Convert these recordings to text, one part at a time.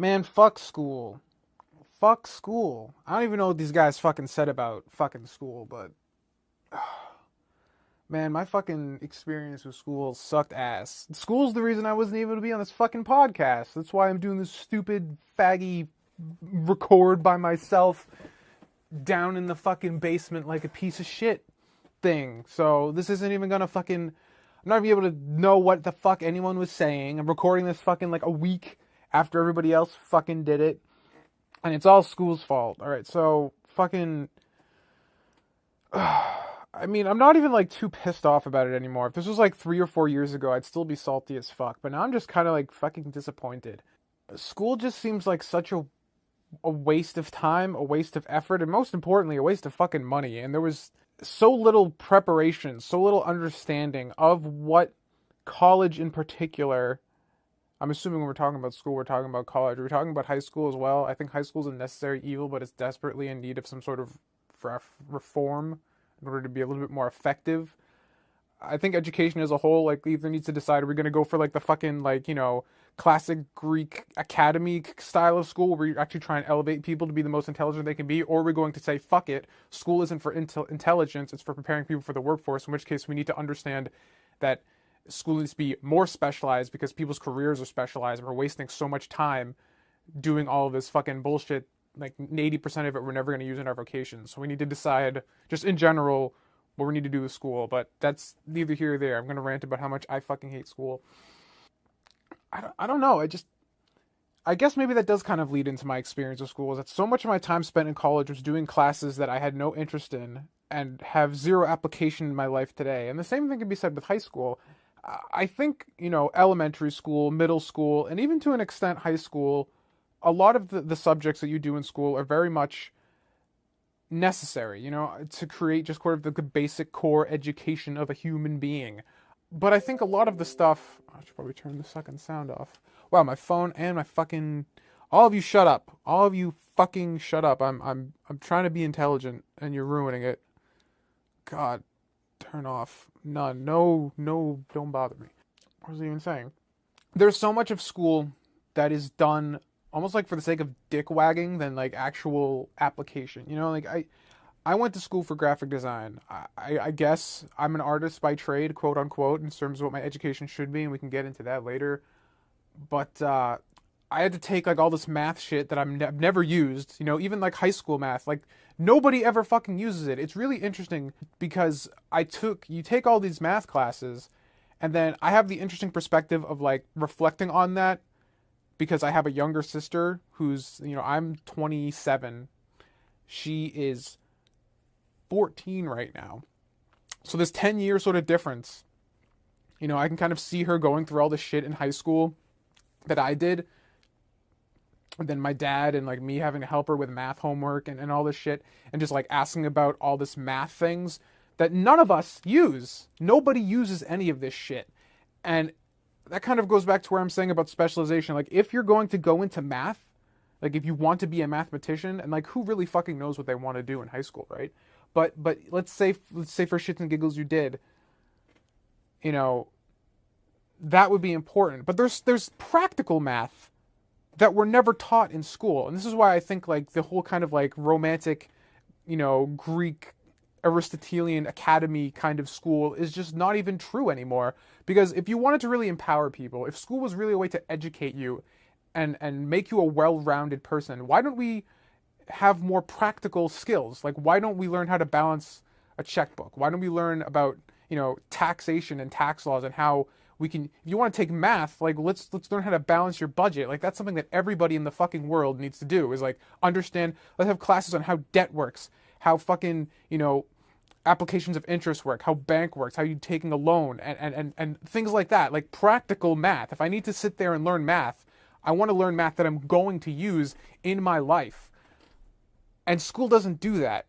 Man, fuck school. Fuck school. I don't even know what these guys fucking said about fucking school, but man, my fucking experience with school sucked ass. School's the reason I wasn't able to be on this fucking podcast. That's why I'm doing this stupid faggy record by myself down in the fucking basement like a piece of shit thing. So this isn't even gonna fucking, I'm not gonna be able to know what the fuck anyone was saying. I'm recording this fucking like a week after everybody else fucking did it. And it's all school's fault. Alright, so fucking I mean, I'm not even like too pissed off about it anymore. If this was like 3 or 4 years ago, I'd still be salty as fuck. But now I'm just kind of like fucking disappointed. School just seems like such a waste of time, a waste of effort, and most importantly, a waste of fucking money. And there was so little preparation, so little understanding of what college in particular. I'm assuming when we're talking about school, we're talking about college. We're talking about high school as well. I think high school is a necessary evil, but it's desperately in need of some sort of reform in order to be a little bit more effective. I think education as a whole, like, either needs to decide, are we going to go for like the fucking, like, you know, classic Greek academy style of school where you're actually trying to elevate people to be the most intelligent they can be, or are we going to say, fuck it, school isn't for intelligence, it's for preparing people for the workforce, in which case we need to understand that school needs to be more specialized because people's careers are specialized and we're wasting so much time doing all of this fucking bullshit. Like 80% of it we're never going to use in our vocations. So we need to decide, just in general, what we need to do with school. But that's neither here or there. I'm going to rant about how much I fucking hate school. I don't know. I guess maybe that does kind of lead into my experience with school, is that so much of my time spent in college was doing classes that I had no interest in and have zero application in my life today. And the same thing can be said with high school. I think, you know, elementary school, middle school, and even to an extent high school, a lot of the subjects that you do in school are very much necessary, you know, to create just sort of the basic core education of a human being. But I think a lot of the stuff, I should probably turn the second sound off. Wow, my phone and my fucking, all of you shut up. All of you fucking shut up. I'm trying to be intelligent and you're ruining it. God, turn off. None. No, don't bother me. What was I even saying? There's so much of school that is done almost like for the sake of dick wagging than like actual application. You know, like I went to school for graphic design. I guess I'm an artist by trade, quote unquote, in terms of what my education should be, and we can get into that later. But I had to take like all this math shit that I've never used. You know, even like high school math. Like nobody ever fucking uses it. It's really interesting because you take all these math classes, and then I have the interesting perspective of like reflecting on that, because I have a younger sister who's, you know, I'm 27. She is 14 right now. So this 10-year sort of difference, you know, I can kind of see her going through all the shit in high school that I did. And then my dad and like me having to help her with math homework and all this shit, and just like asking about all this math things that none of us use. Nobody uses any of this shit. And that kind of goes back to where I'm saying about specialization. Like, if you're going to go into math, like if you want to be a mathematician, and like who really fucking knows what they want to do in high school, right? But let's say for shits and giggles you did, you know, that would be important. But there's practical math that were never taught in school. And this is why I think like the whole kind of like romantic, you know, Greek Aristotelian academy kind of school is just not even true anymore. Because if you wanted to really empower people, if school was really a way to educate you and make you a well-rounded person, why don't we have more practical skills? Like, why don't we learn how to balance a checkbook? Why don't we learn about, you know, taxation and tax laws, and how we can, if you want to take math, like let's learn how to balance your budget. Like, that's something that everybody in the fucking world needs to do, is like understand. Let's have classes on how debt works, how fucking, you know, applications of interest work, how bank works, how you taking a loan, and things like that. Like practical math. If I need to sit there and learn math, I want to learn math that I'm going to use in my life. And school doesn't do that.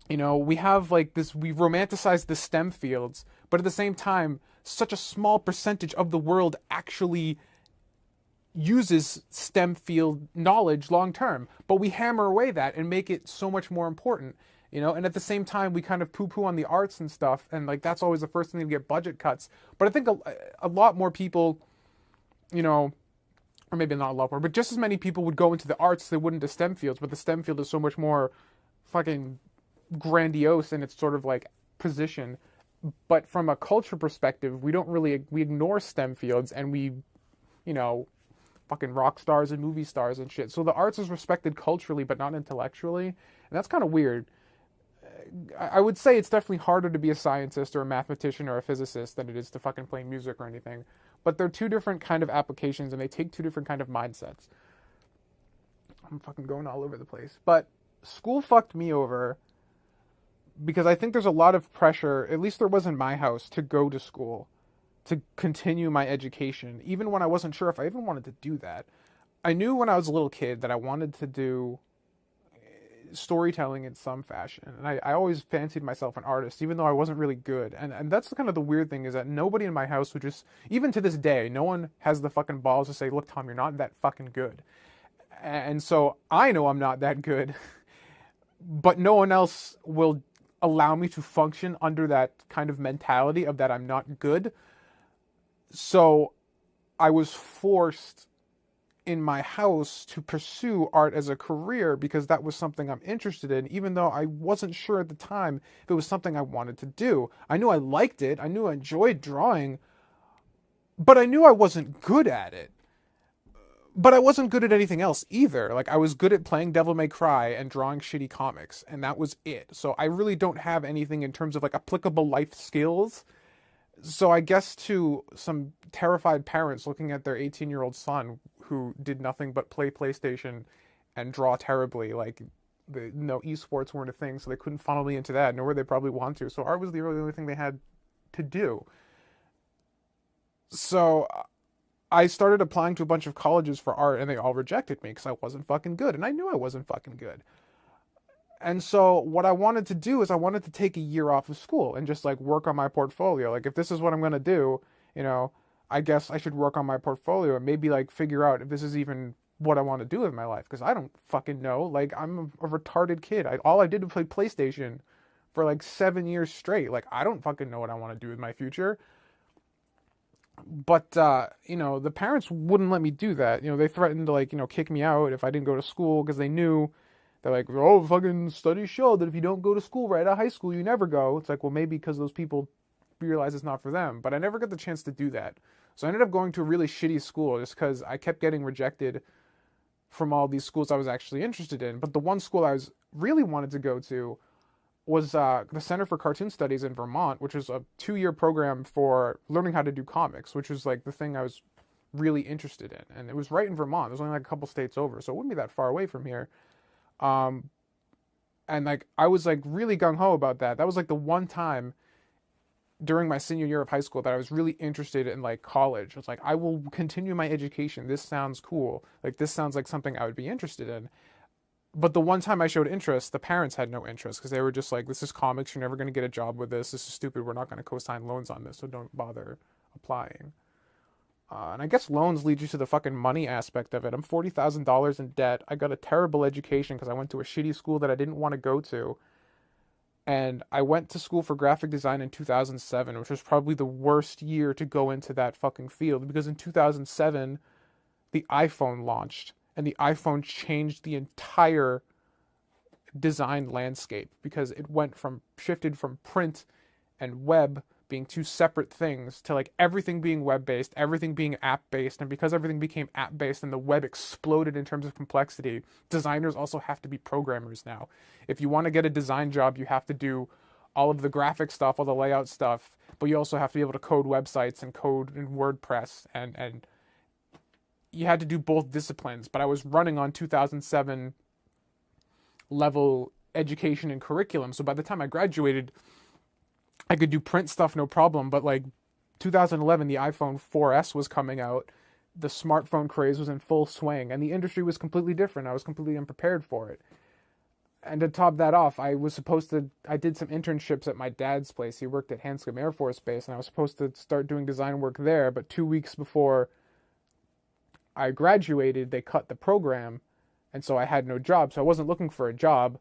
You know, we have like this, we romanticize the STEM fields, but at the same time, such a small percentage of the world actually uses STEM field knowledge long term. But we hammer away that and make it so much more important. You know, and at the same time, we kind of poo-poo on the arts and stuff, and like that's always the first thing to get budget cuts. But I think a lot more people, you know, or maybe not a lot more, but just as many people would go into the arts as they would into STEM fields, but the STEM field is so much more fucking grandiose in its sort of like position. But from a culture perspective, we ignore STEM fields, and we, you know, fucking rock stars and movie stars and shit. So the arts is respected culturally, but not intellectually. And that's kind of weird. I would say it's definitely harder to be a scientist or a mathematician or a physicist than it is to fucking play music or anything. But they're two different kind of applications, and they take two different kind of mindsets. I'm fucking going all over the place. But school fucked me over because I think there's a lot of pressure, at least there was in my house, to go to school, to continue my education, even when I wasn't sure if I even wanted to do that. I knew when I was a little kid that I wanted to do storytelling in some fashion, and I always fancied myself an artist, even though I wasn't really good. And that's kind of the weird thing, is that nobody in my house would just, even to this day, no one has the fucking balls to say, look, Tom, you're not that fucking good. And so I know I'm not that good, but no one else will allow me to function under that kind of mentality of that I'm not good. So I was forced in my house to pursue art as a career because that was something I'm interested in, even though I wasn't sure at the time if it was something I wanted to do. I knew I liked it. I knew I enjoyed drawing, but I knew I wasn't good at it. But I wasn't good at anything else either. Like, I was good at playing Devil May Cry and drawing shitty comics, and that was it. So I really don't have anything in terms of like applicable life skills. So I guess to some terrified parents looking at their 18-year-old son who did nothing but play PlayStation and draw terribly, like, esports weren't a thing, so they couldn't funnel me into that, nor would they probably want to. So art was the only thing they had to do. So I started applying to a bunch of colleges for art, and they all rejected me because I wasn't fucking good, and I knew I wasn't fucking good. And so what I wanted to do is I wanted to take a year off of school and just like work on my portfolio. Like, if this is what I'm going to do, you know, I guess I should work on my portfolio and maybe like figure out if this is even what I want to do with my life. Because I don't fucking know. Like, I'm a retarded kid. All I did was play PlayStation for like 7 years straight. Like, I don't fucking know what I want to do with my future. But, you know, the parents wouldn't let me do that. You know, they threatened to like, you know, kick me out if I didn't go to school because they knew. They're like, oh, fucking studies show that if you don't go to school right out of high school, you never go. It's like, well, maybe because those people realize it's not for them. But I never got the chance to do that. So I ended up going to a really shitty school just because I kept getting rejected from all these schools I was actually interested in. But the one school I really wanted to go to was the Center for Cartoon Studies in Vermont, which is a 2-year program for learning how to do comics, which was like the thing I was really interested in. And it was right in Vermont. It was only like a couple states over, so it wouldn't be that far away from here. And like, I was like really gung-ho about that. That was like the one time during my senior year of high school that I was really interested in like college. I was like, I will continue my education. This sounds cool. Like, this sounds like something I would be interested in. But the one time I showed interest, the parents had no interest because they were just like, this is comics. You're never going to get a job with this. This is stupid. We're not going to co-sign loans on this. So don't bother applying. And I guess loans lead you to the fucking money aspect of it. I'm $40,000 in debt. I got a terrible education because I went to a shitty school that I didn't want to go to. And I went to school for graphic design in 2007, which was probably the worst year to go into that fucking field. Because in 2007, the iPhone launched. And the iPhone changed the entire design landscape. Because it shifted from print and web being two separate things to like everything being web-based, everything being app-based, and because everything became app-based and the web exploded in terms of complexity, designers also have to be programmers now. If you want to get a design job, you have to do all of the graphic stuff, all the layout stuff, but you also have to be able to code websites and code in WordPress, and you had to do both disciplines. But I was running on 2007 level education and curriculum, so by the time I graduated, I could do print stuff no problem, but like 2011, the iPhone 4S was coming out, the smartphone craze was in full swing, and the industry was completely different. I was completely unprepared for it. And to top that off, I did some internships at my dad's place. He worked at Hanscom Air Force Base, and I was supposed to start doing design work there, but 2 weeks before I graduated, they cut the program, and so I had no job, so I wasn't looking for a job.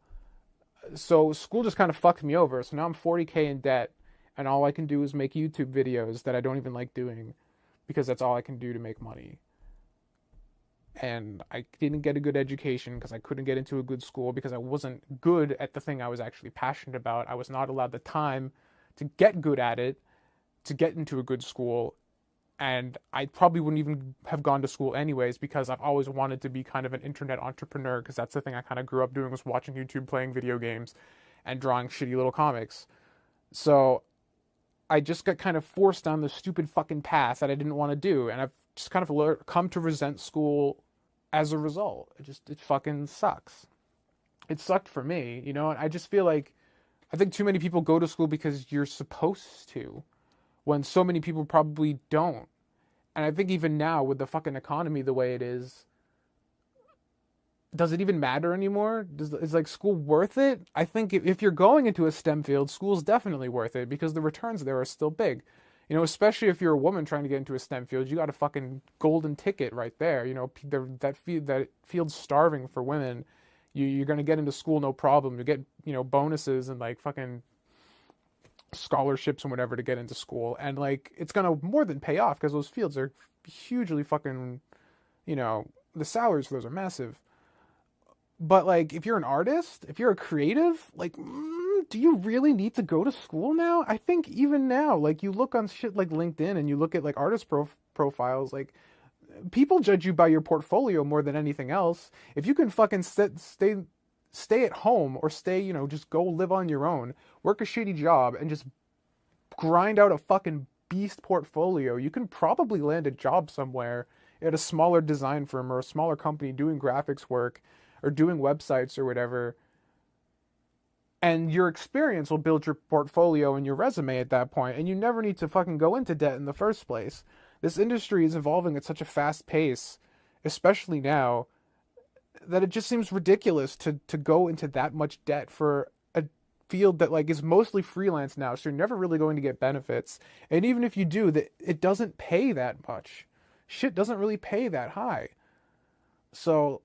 So school just kind of fucked me over. So now I'm $40K in debt, and all I can do is make YouTube videos that I don't even like doing because that's all I can do to make money. and I didn't get a good education because I couldn't get into a good school because I wasn't good at the thing I was actually passionate about. I was not allowed the time to get good at it, to get into a good school, and I probably wouldn't even have gone to school anyways because I've always wanted to be kind of an internet entrepreneur because that's the thing I kind of grew up doing, was watching YouTube, playing video games, and drawing shitty little comics. So I just got kind of forced down the stupid fucking path that I didn't want to do, and I've just kind of come to resent school as a result. It fucking sucks. It sucked for me, you know, and I just feel like I think too many people go to school because you're supposed to, when so many people probably don't. And I think even now, with the fucking economy the way it is, does it even matter anymore? Is like school worth it? I think if you're going into a STEM field, school's definitely worth it because the returns there are still big. You know, especially if you're a woman trying to get into a STEM field, you got a fucking golden ticket right there. You know, that field's starving for women. You're gonna get into school no problem. You get, you know, bonuses and like fucking scholarships and whatever to get into school, and like it's gonna more than pay off because those fields are hugely fucking, you know, the salaries for those are massive. But like if you're an artist, if you're a creative, like do you really need to go to school now? I think even now, like you look on shit like LinkedIn and you look at like artist profiles, like people judge you by your portfolio more than anything else. If you can fucking stay at home or stay, you know, just go live on your own, work a shitty job and just grind out a fucking beast portfolio, you can probably land a job somewhere at a smaller design firm or a smaller company doing graphics work or doing websites or whatever. And your experience will build your portfolio and your resume at that point, and you never need to fucking go into debt in the first place. This industry is evolving at such a fast pace, especially now, that it just seems ridiculous to go into that much debt for a field that like is mostly freelance now, so you're never really going to get benefits. And even if you do, that it doesn't pay that much. Shit doesn't really pay that high. So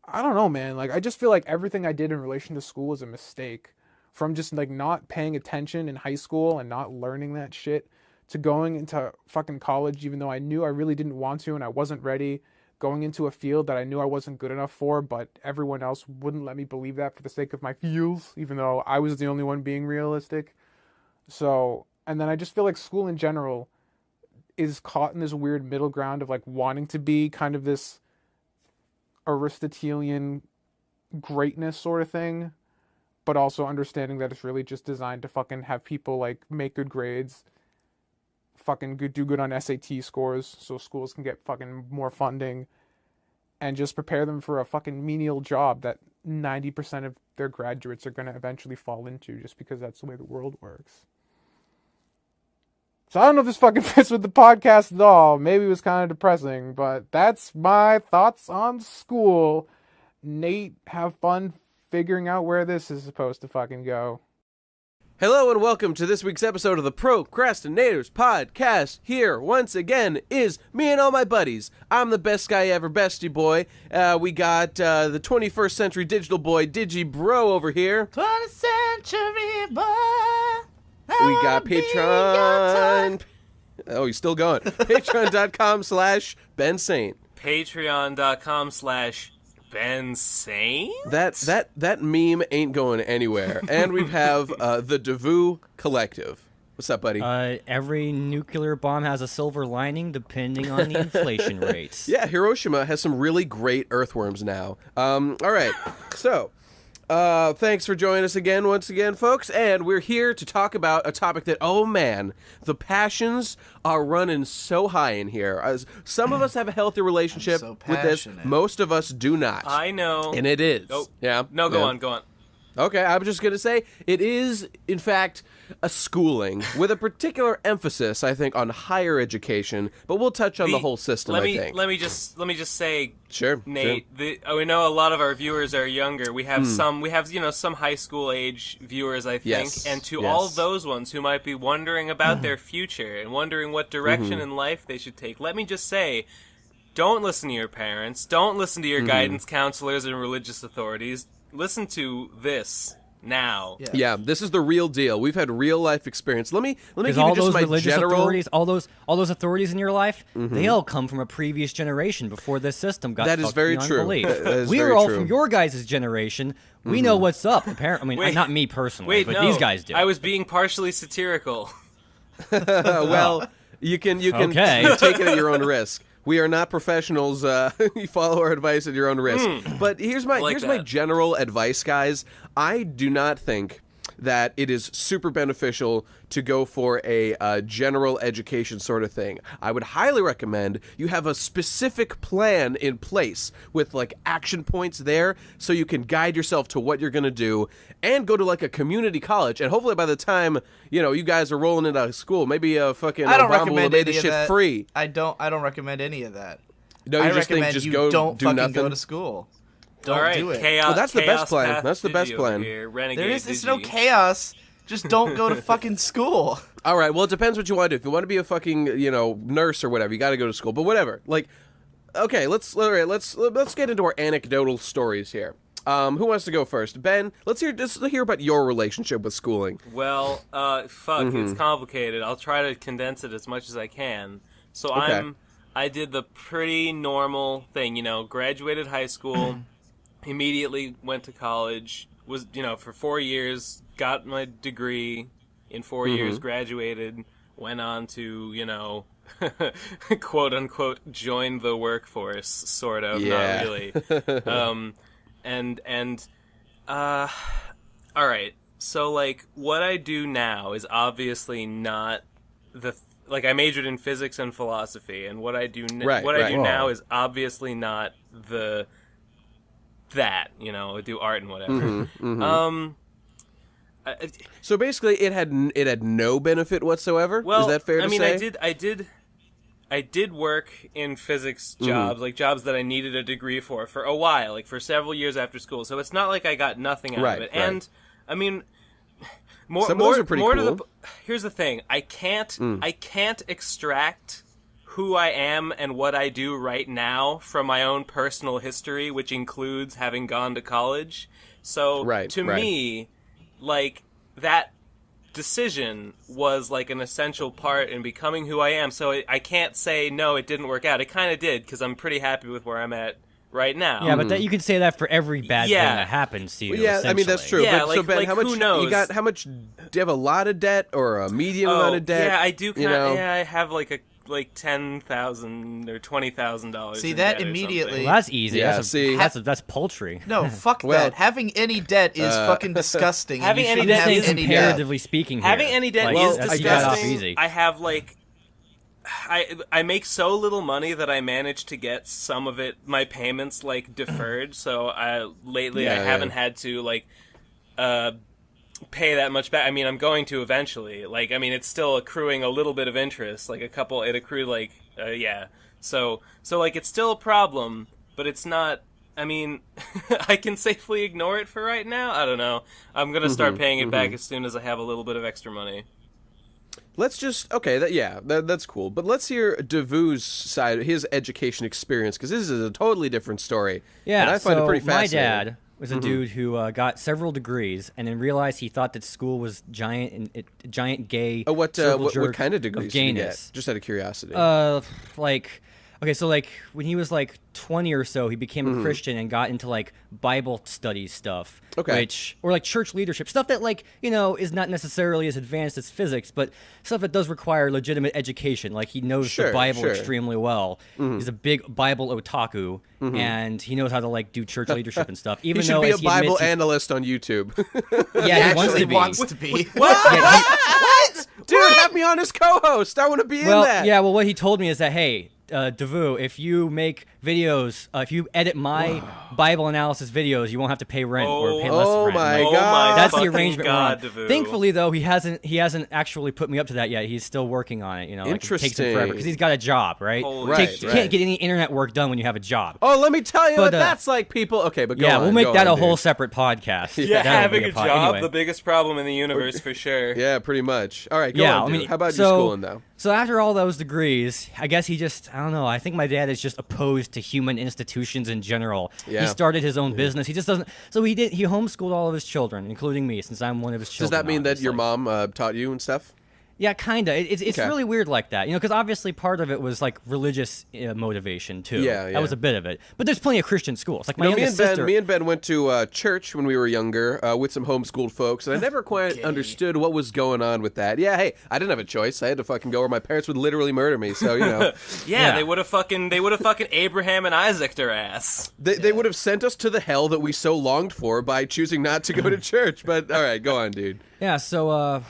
I don't know, man. Like I just feel like everything I did in relation to school was a mistake. From just like not paying attention in high school and not learning that shit, to going into fucking college even though I knew I really didn't want to and I wasn't ready, going into a field that I knew I wasn't good enough for, but everyone else wouldn't let me believe that for the sake of my feels, even though I was the only one being realistic. So, and then I just feel like school in general is caught in this weird middle ground of like wanting to be kind of this Aristotelian greatness sort of thing, but also understanding that it's really just designed to fucking have people like make good grades, fucking do good on SAT scores so schools can get fucking more funding, and just prepare them for a fucking menial job that 90% of their graduates are going to eventually fall into just because that's the way the world works. So I don't know if this fucking fits with the podcast at all. Maybe it was kind of depressing, but that's my thoughts on school. Nate, have fun figuring out where this is supposed to fucking go. Hello and welcome to this week's episode of the Crastinators podcast. Here, once again, is me and all my buddies. I'm the best guy ever, bestie boy. We got the 21st century digital boy, Digi Bro, over here. 20th century boy. We got Patreon. Oh, he's still going. Patreon.com/Ben Saint. Patreon.com/Ben Saint? That meme ain't going anywhere. And we have the Devu Collective. What's up, buddy? Every nuclear bomb has a silver lining depending on the inflation rates. Yeah, Hiroshima has some really great earthworms now. All right, so thanks for joining us again, once again, folks. And we're here to talk about a topic that, oh man, the passions are running so high in here. As some of us have a healthy relationship with this, most of us do not. I know. And it is. Oh, yeah. No, go on. Okay, I was just going to say, it is, in fact, a schooling, with a particular emphasis, I think, on higher education, but we'll touch on the whole system, I think. Let me just say, sure, Nate, sure. We know a lot of our viewers are younger. We have some high school age viewers, I think, yes, and to yes. all those ones who might be wondering about their future and wondering what direction in life they should take, let me just say, don't listen to your parents, don't listen to your guidance counselors and religious authorities. Listen to this. now. Yeah, this is the real deal. We've had real life experience. Let me give you all just those my religious general authorities, all those authorities in your life, they all come from a previous generation before this system got That is fucked very beyond true. belief. That is We very were all true. from your guys' generation. We know what's up. Apparently, I mean, Wait. not me personally, Wait, but no, these guys do. I was being partially satirical. Well, you can Okay. take it at your own risk. We are not professionals. You follow our advice at your own risk. But here's my my that. general advice, guys. I do not think that it is super beneficial to go for a general education sort of thing. I would highly recommend you have a specific plan in place with like action points there so you can guide yourself to what you're going to do and go to like a community college. And hopefully by the time, you guys are rolling into school, maybe a fucking I don't Obama will recommend have made any this of shit that. free. I don't recommend any of that. No, you I just think recommend just you go don't do fucking nothing. go to school. Don't All right, do it. Chaos, Well, that's the best chaos plan. path That's the best Digi plan. over here. Renegade There's no Digi. chaos. Just don't go to fucking school. All right, well, it depends what you want to do. If you want to be a fucking, nurse or whatever, you got to go to school. But whatever. Like, okay, let's get into our anecdotal stories here. Who wants to go first? Ben, let's hear about your relationship with schooling. Well, it's complicated. I'll try to condense it as much as I can. So Okay. I did the pretty normal thing, graduated high school, immediately went to college, was, for 4 years, got my degree in 4 years, graduated, went on to, quote unquote, join the workforce, sort of, Yeah. not really. All right. So, like, what I do now is obviously not I majored in physics and philosophy, and what I do now is obviously not I do art and whatever. So basically, it had no benefit whatsoever. Well, is that fair to say? I did work in physics jobs, like jobs that I needed a degree for a while, like for several years after school. So it's not like I got nothing out of it. Right. And I mean, more Some of those are pretty more cool. here's the thing: I can't extract who I am and what I do right now from my own personal history, which includes having gone to college. So to me, like, that decision was like an essential part in becoming who I am. So I can't say no, it didn't work out. It kind of did, because I'm pretty happy with where I'm at right now. Yeah, but that you could say that for every bad thing that happens to you. Yeah, I mean, that's true. Yeah, but, so like- Ben, like, how much who knows? you got? How much do you have? A lot of debt or a medium amount of debt? Yeah, I do. you know? Yeah, I have like $10,000 or $20,000. See, in that debt or immediately- something. Well, that's easy. Yeah, That's poultry. No, fuck Well, that. Having any debt is fucking disgusting. and having you any shouldn't debt have is any debt. Comparatively speaking, here. Having any debt Like, is that's- you disgusting. got off easy. I have like, I make so little money that I manage to get some of it, my payments, like, deferred. So I haven't had to like pay that much back. I mean, I'm going to eventually. Like, I mean, it's still accruing a little bit of interest. Like it accrued like So like, it's still a problem, but it's not. I mean, I can safely ignore it for right now. I don't know. I'm gonna start paying it back as soon as I have a little bit of extra money. Let's just that's cool. But let's hear Devu's side, his education experience, because this is a totally different story. Yeah, and I find it pretty my fascinating. dad was a dude who got several degrees and then realized he thought that school was giant gay. What circle jerk kind of degrees of did you gayness. get? Just out of curiosity. So like when he was like 20 or so, he became a Christian and got into like Bible study stuff. Okay. Or like church leadership stuff that is not necessarily as advanced as physics, but stuff that does require legitimate education. Like he knows the Bible extremely well. He's a big Bible otaku, and he knows how to like do church leadership and stuff. Even he should though be a as he Bible admits he- analyst on YouTube. Yeah, he wants Actually to be. wants to be. What? Dude, have me on as co-host. I want to be in that. Yeah, well, what he told me is that, hey, Devu, if you make videos, if you edit my Bible analysis videos, you won't have to pay rent or pay less Oh rent. my Like, God. that's the fucking arrangement God, we're on. Devu. Thankfully, though, he hasn't actually put me up to that yet. He's still working on it. Like, it takes him Interesting. forever because he's got a job, right? Holy Right, shit. You right. can't get any internet work done when you have a job. Oh, let me tell you But, what that's like, people. Okay, but go Yeah, on. we'll make go that on, a whole dude. separate podcast. Yeah, That'll having be a pod- job, anyway. the biggest problem in the universe for sure. Yeah, pretty much. All right, go Yeah, on, I dude. mean, How about so, your schooling, though? So after all those degrees, I guess he just, I don't know. I think my dad is just opposed to human institutions in general. Yeah. He started his own business. He just doesn't. So he homeschooled all of his children, including me, since I'm one of his children. Does that mean that your obviously. mom taught you and stuff? Yeah, kind of. It's Okay. really weird like that, because obviously part of it was like religious motivation too. Yeah, yeah. That was a bit of it. But there's plenty of Christian schools. Like my Me youngest and sister. Ben went to church when we were younger with some homeschooled folks, and I never quite understood what was going on with that. Yeah, hey, I didn't have a choice. I had to fucking go, or my parents would literally murder me. So Yeah, they would have fucking Abraham and Isaac their ass. they would have sent us to the hell that we so longed for by choosing not to go to church. But all right, go on, dude. Yeah. So.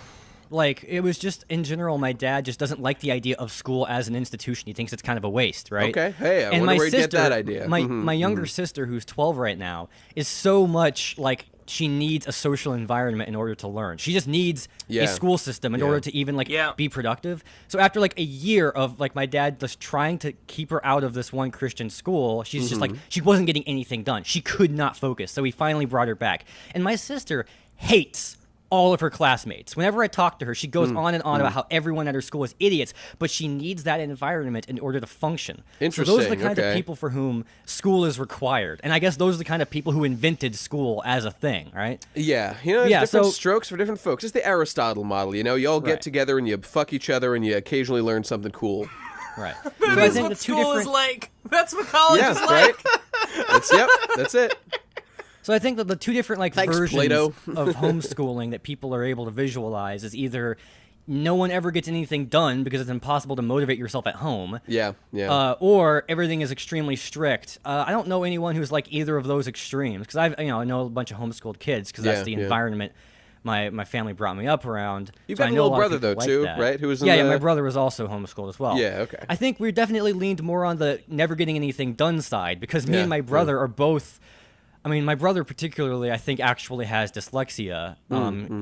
Like, it was just, in general, my dad just doesn't like the idea of school as an institution. He thinks it's kind of a waste, right? Okay, hey, I and wonder my where you sister, get that idea. My younger sister, who's 12 right now, is so much, like, she needs a social environment in order to learn. She just needs a school system in order to even, like, be productive. So after, like, a year of, like, my dad just trying to keep her out of this one Christian school, she's just, like, she wasn't getting anything done. She could not focus. So he finally brought her back. And my sister hates all of her classmates. Whenever I talk to her, she goes on and on about how everyone at her school is idiots, but she needs that environment in order to function. Interesting. So those are the kind of people for whom school is required. And I guess those are the kind of people who invented school as a thing, right? Yeah, different strokes for different folks. It's the Aristotle model, you all get together and you fuck each other and you occasionally learn something cool. Right. That is what school is like. That's what college is like. Right? That's it. So I think that the two different Thanks, versions Plato. of homeschooling that people are able to visualize is either no one ever gets anything done because it's impossible to motivate yourself at home. Yeah. Or everything is extremely strict. I don't know anyone who's like either of those extremes because I know a bunch of homeschooled kids because that's the environment my family brought me up around. You've so got I a know little lot of brother people though like too, that. right? Who was yeah, my brother was also homeschooled as well. Yeah, okay. I think we definitely leaned more on the never getting anything done side because me and my brother are both. I mean, my brother particularly, I think, actually has dyslexia.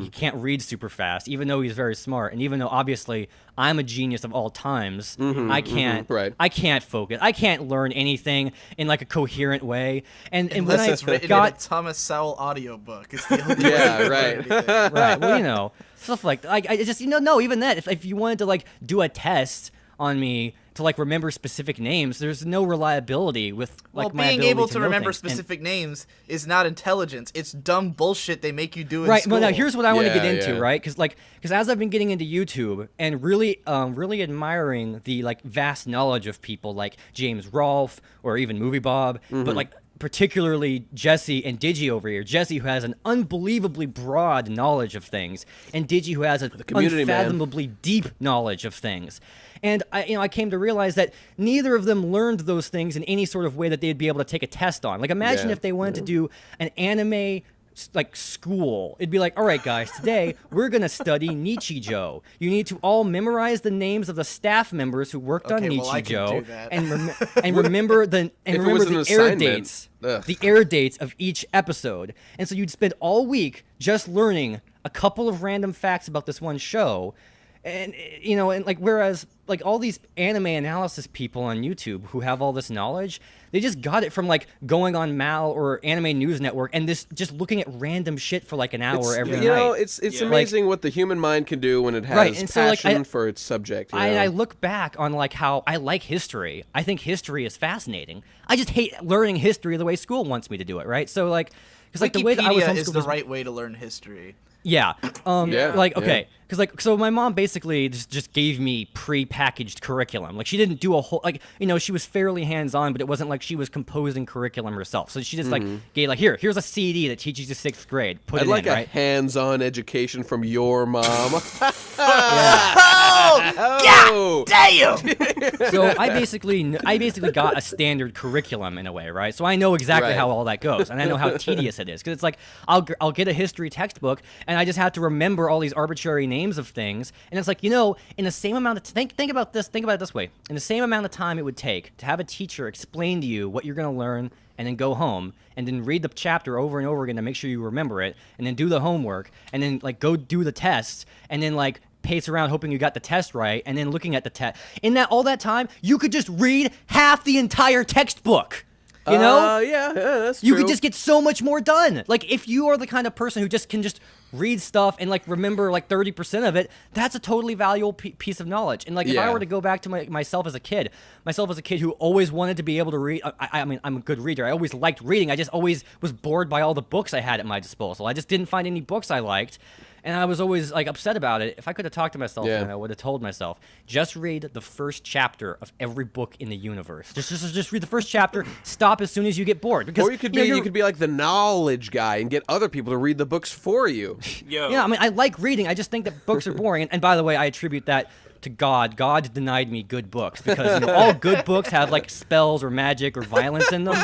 He can't read super fast, even though he's very smart, and even though obviously I'm a genius of all times, I can't. I can't focus. I can't learn anything in like a coherent way. And Unless when it's I written got in a Thomas Sowell audiobook, it's the only way to learn anything. right, well, stuff like I just no, even that. If you wanted to like do a test on me to like remember specific names, there's no reliability with like my being ability able to to know remember things. specific names is not intelligence. It's dumb bullshit they make you do in Right. school. Well, now here's what I want to Yeah, get into, yeah. right? Because as I've been getting into YouTube and really admiring the like vast knowledge of people like James Rolfe or even Movie Bob, but like particularly Jesse and Digi over here. Jesse, who has an unbelievably broad knowledge of things, and Digi, who has an community, man. unfathomably deep knowledge of things. And I came to realize that neither of them learned those things in any sort of way that they'd be able to take a test on. Like, imagine if they wanted to do an anime like school. It'd be like, all right, guys, today we're gonna study Nichijou. You need to all memorize the names of the staff members who worked on Okay, well, I can Nichijou, do that. and remember the If it was an air assignment, dates, ugh. the air dates of each episode. And so you'd spend all week just learning a couple of random facts about this one show. And and like whereas like all these anime analysis people on YouTube who have all this knowledge, they just got it from like going on Mal or Anime News Network and this just looking at random shit for like an hour every night. It's amazing what the human mind can do when it has and so, like, passion for its subject. I look back on like how I like history. I think history is fascinating. I just hate learning history the way school wants me to do it. Right? So like, because like the way that I was Wikipedia is homeschooled the was right way to learn history. Yeah. Like, okay. yeah. Because, like, so my mom basically just gave me pre-packaged curriculum. Like, she didn't do a whole, like, she was fairly hands-on, but it wasn't like she was composing curriculum herself. So she just, like, gave, like, here's a CD that teaches you 6th grade. Put I'd it like in, a right? hands-on education from your mom. Oh, damn! So I basically got a standard curriculum in a way, right? So I know exactly Right. how all that goes, and I know how tedious it is because it's like I'll get a history textbook, and I just have to remember all these arbitrary names of things, and it's like in the same amount of think about it this way, in the same amount of time it would take to have a teacher explain to you what you're going to learn, and then go home and then read the chapter over and over again to make sure you remember it, and then do the homework, and then like go do the tests, and then like pace around hoping you got the test right, and then looking at the test. In all that time, you could just read half the entire textbook. You know? Yeah, that's true. You could just get so much more done. Like, if you are the kind of person who just can just read stuff and, like, remember, like, 30% of it, that's a totally valuable piece of knowledge. And, like, if I were to go back to myself as a kid who always wanted to be able to read, I mean, I'm a good reader. I always liked reading. I just always was bored by all the books I had at my disposal. I just didn't find any books I liked. And I was always, like, upset about it. If I could have talked to myself, I would have told myself, just read the first chapter of every book in the universe. Just read the first chapter. Stop as soon as you get bored. Because, or you could be like the knowledge guy and get other people to read the books for you. Yeah, I mean, I like reading. I just think that books are boring. And by the way, I attribute that to God. God denied me good books because all good books have like spells or magic or violence in them.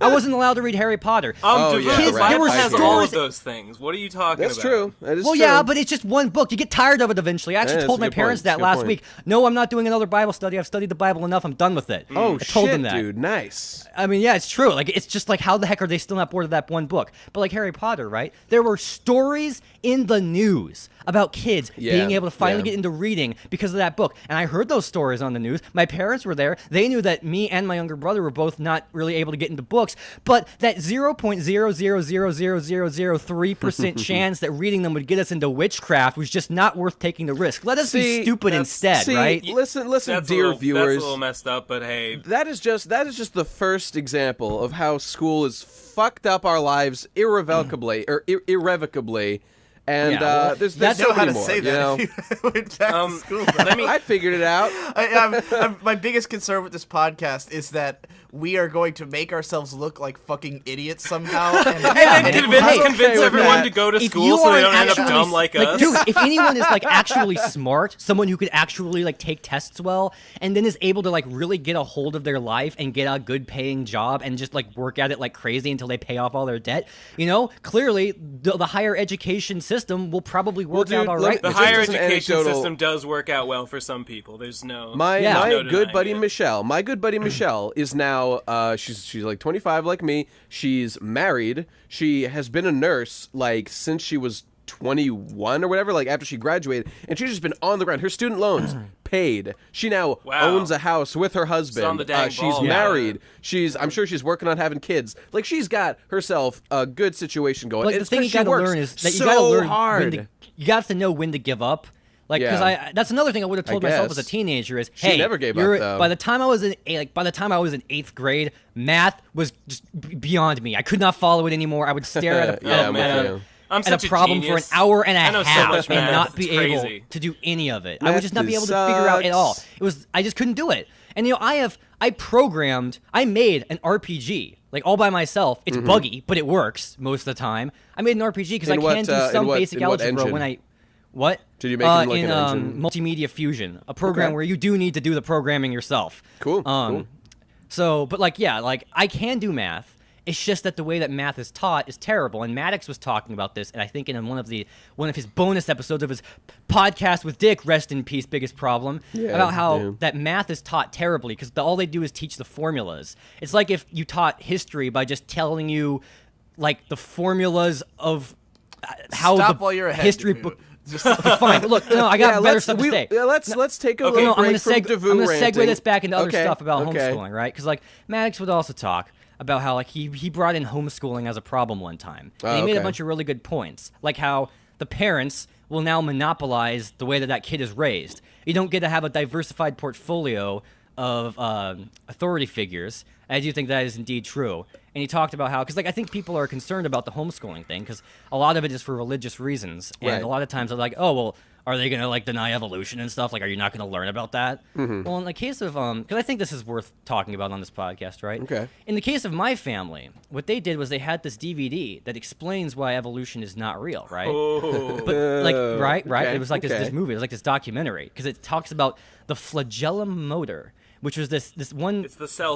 I wasn't allowed to read Harry Potter. Kids, there were has all of those things. What are you talking about? That's true. That is true. Yeah, but it's just one book. You get tired of it eventually. I actually told my parents that last week. No, I'm not doing another Bible study. I've studied the Bible enough. I'm done with it. Oh, I told them that. Dude, nice. I mean, yeah, it's true. Like, it's just like, how the heck are they still not bored of that one book? But like Harry Potter, right? There were stories in the news about kids being able to finally get into reading because of that book. And I heard those stories on the news. My parents were there. They knew that me and my younger brother were both not really able to get into books, but that 0.0000003% chance that reading them would get us into witchcraft was just not worth taking the risk. Let us be stupid instead, right? Listen, dear viewers. That's a little messed up, but hey. That is just the first example of how school has fucked up our lives irrevocably. And there's so so how many to more, say that. You know? If you went back to school. I figured it out. My biggest concern with this podcast is that we are going to make ourselves look like fucking idiots somehow. And convince everyone to go to school so they don't end up dumb like us. Dude, if anyone is like actually smart, someone who could actually like take tests well, and then is able to like really get a hold of their life and get a good paying job and just like work at it like crazy until they pay off all their debt, you know, clearly the higher education system will probably work out all right. The higher education system does work out well for some people. There's no my good buddy Michelle. My good buddy Michelle is now she's like 25 like me. She's married. She has been a nurse like since she was 21 or whatever, like after she graduated, and she's just been on the ground. Her student loans paid. She now owns a house with her husband. She's married. I'm sure she's working on having kids. Like she's got herself a good situation going. Like, the thing you got to learn is that you got to learn hard. You got to know when to give up. Like, because that's another thing I would have told myself as a teenager is, hey, she never gave up, though. By the time I was in 8th grade, math was just beyond me. I could not follow it anymore. I would stare at a problem for an hour and a half and not be able to do any of it. I would just not be able to figure out at all. I just couldn't do it. And you know, I made an RPG like all by myself. It's buggy, but it works most of the time. I made an RPG because I can do some basic algebra when I. What? Did you make it like an engine? Multimedia Fusion, a program where you do need to do the programming yourself. Cool. Cool. So, but like, yeah, like I can do math. It's just that the way that math is taught is terrible. And Maddox was talking about this, and I think in one of his bonus episodes of his podcast with Dick, rest in peace, biggest problem, about how that math is taught terribly because all they do is teach the formulas. It's like if you taught history by just telling you, like, the formulas of how history book. Fine. Look, no, I got better stuff to say. Let's take a little break from Davoo I'm going to segue this back into other stuff about homeschooling, right? Because like Maddox would also talk about how like he brought in homeschooling as a problem one time. And he made a bunch of really good points, like how the parents will now monopolize the way that kid is raised. You don't get to have a diversified portfolio of authority figures. I do think that is indeed true. And he talked about how, because like I think people are concerned about the homeschooling thing, because a lot of it is for religious reasons, and a lot of times they're like, oh well, are they gonna like deny evolution and stuff? Like, are you not gonna learn about that? Well, in the case of because I think this is worth talking about on this podcast, right? Okay. In the case of my family, what they did was they had this DVD that explains why evolution is not real, right? But like, right? Okay. It was like this movie, it was like this documentary, because it talks about the flagellum motor, which was this one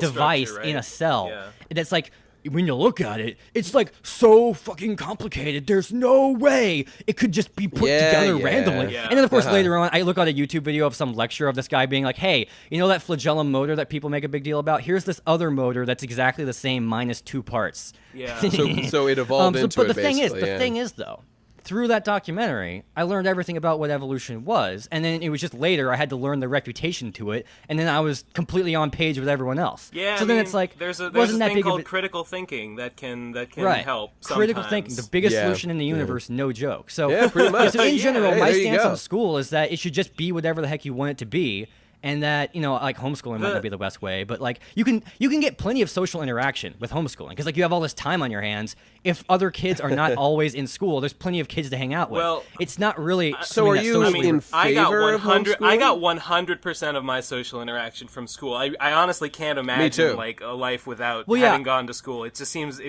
device in a cell that's like, when you look at it, it's like so fucking complicated. There's no way it could just be put together randomly. Yeah. And then, of course, later on, I look at a YouTube video of some lecture of this guy being like, hey, you know that flagellum motor that people make a big deal about? Here's this other motor that's exactly the same minus 2 parts. Yeah. So it evolved into but it, the thing is, though, through that documentary, I learned everything about what evolution was, and then it was just later I had to learn the refutation to it, and then I was completely on page with everyone else. Yeah, so I then mean, it's like there's a wasn't that thing big called of a, critical thinking that can right. help. Critical sometimes. thinking, the biggest Yeah. solution in the universe, no joke. So Yeah, pretty much. So in general, Hey, my there you stance go. on school is that it should just be whatever the heck you want it to be. And that, you know, like homeschooling might not be the best way, but like you can get plenty of social interaction with homeschooling because like you have all this time on your hands. If other kids are not always in school, there's plenty of kids to hang out with. Well, it's not really. So are you in favor of homeschooling? I got 100% of my social interaction from school. I honestly can't imagine like a life without having gone to school. It just seems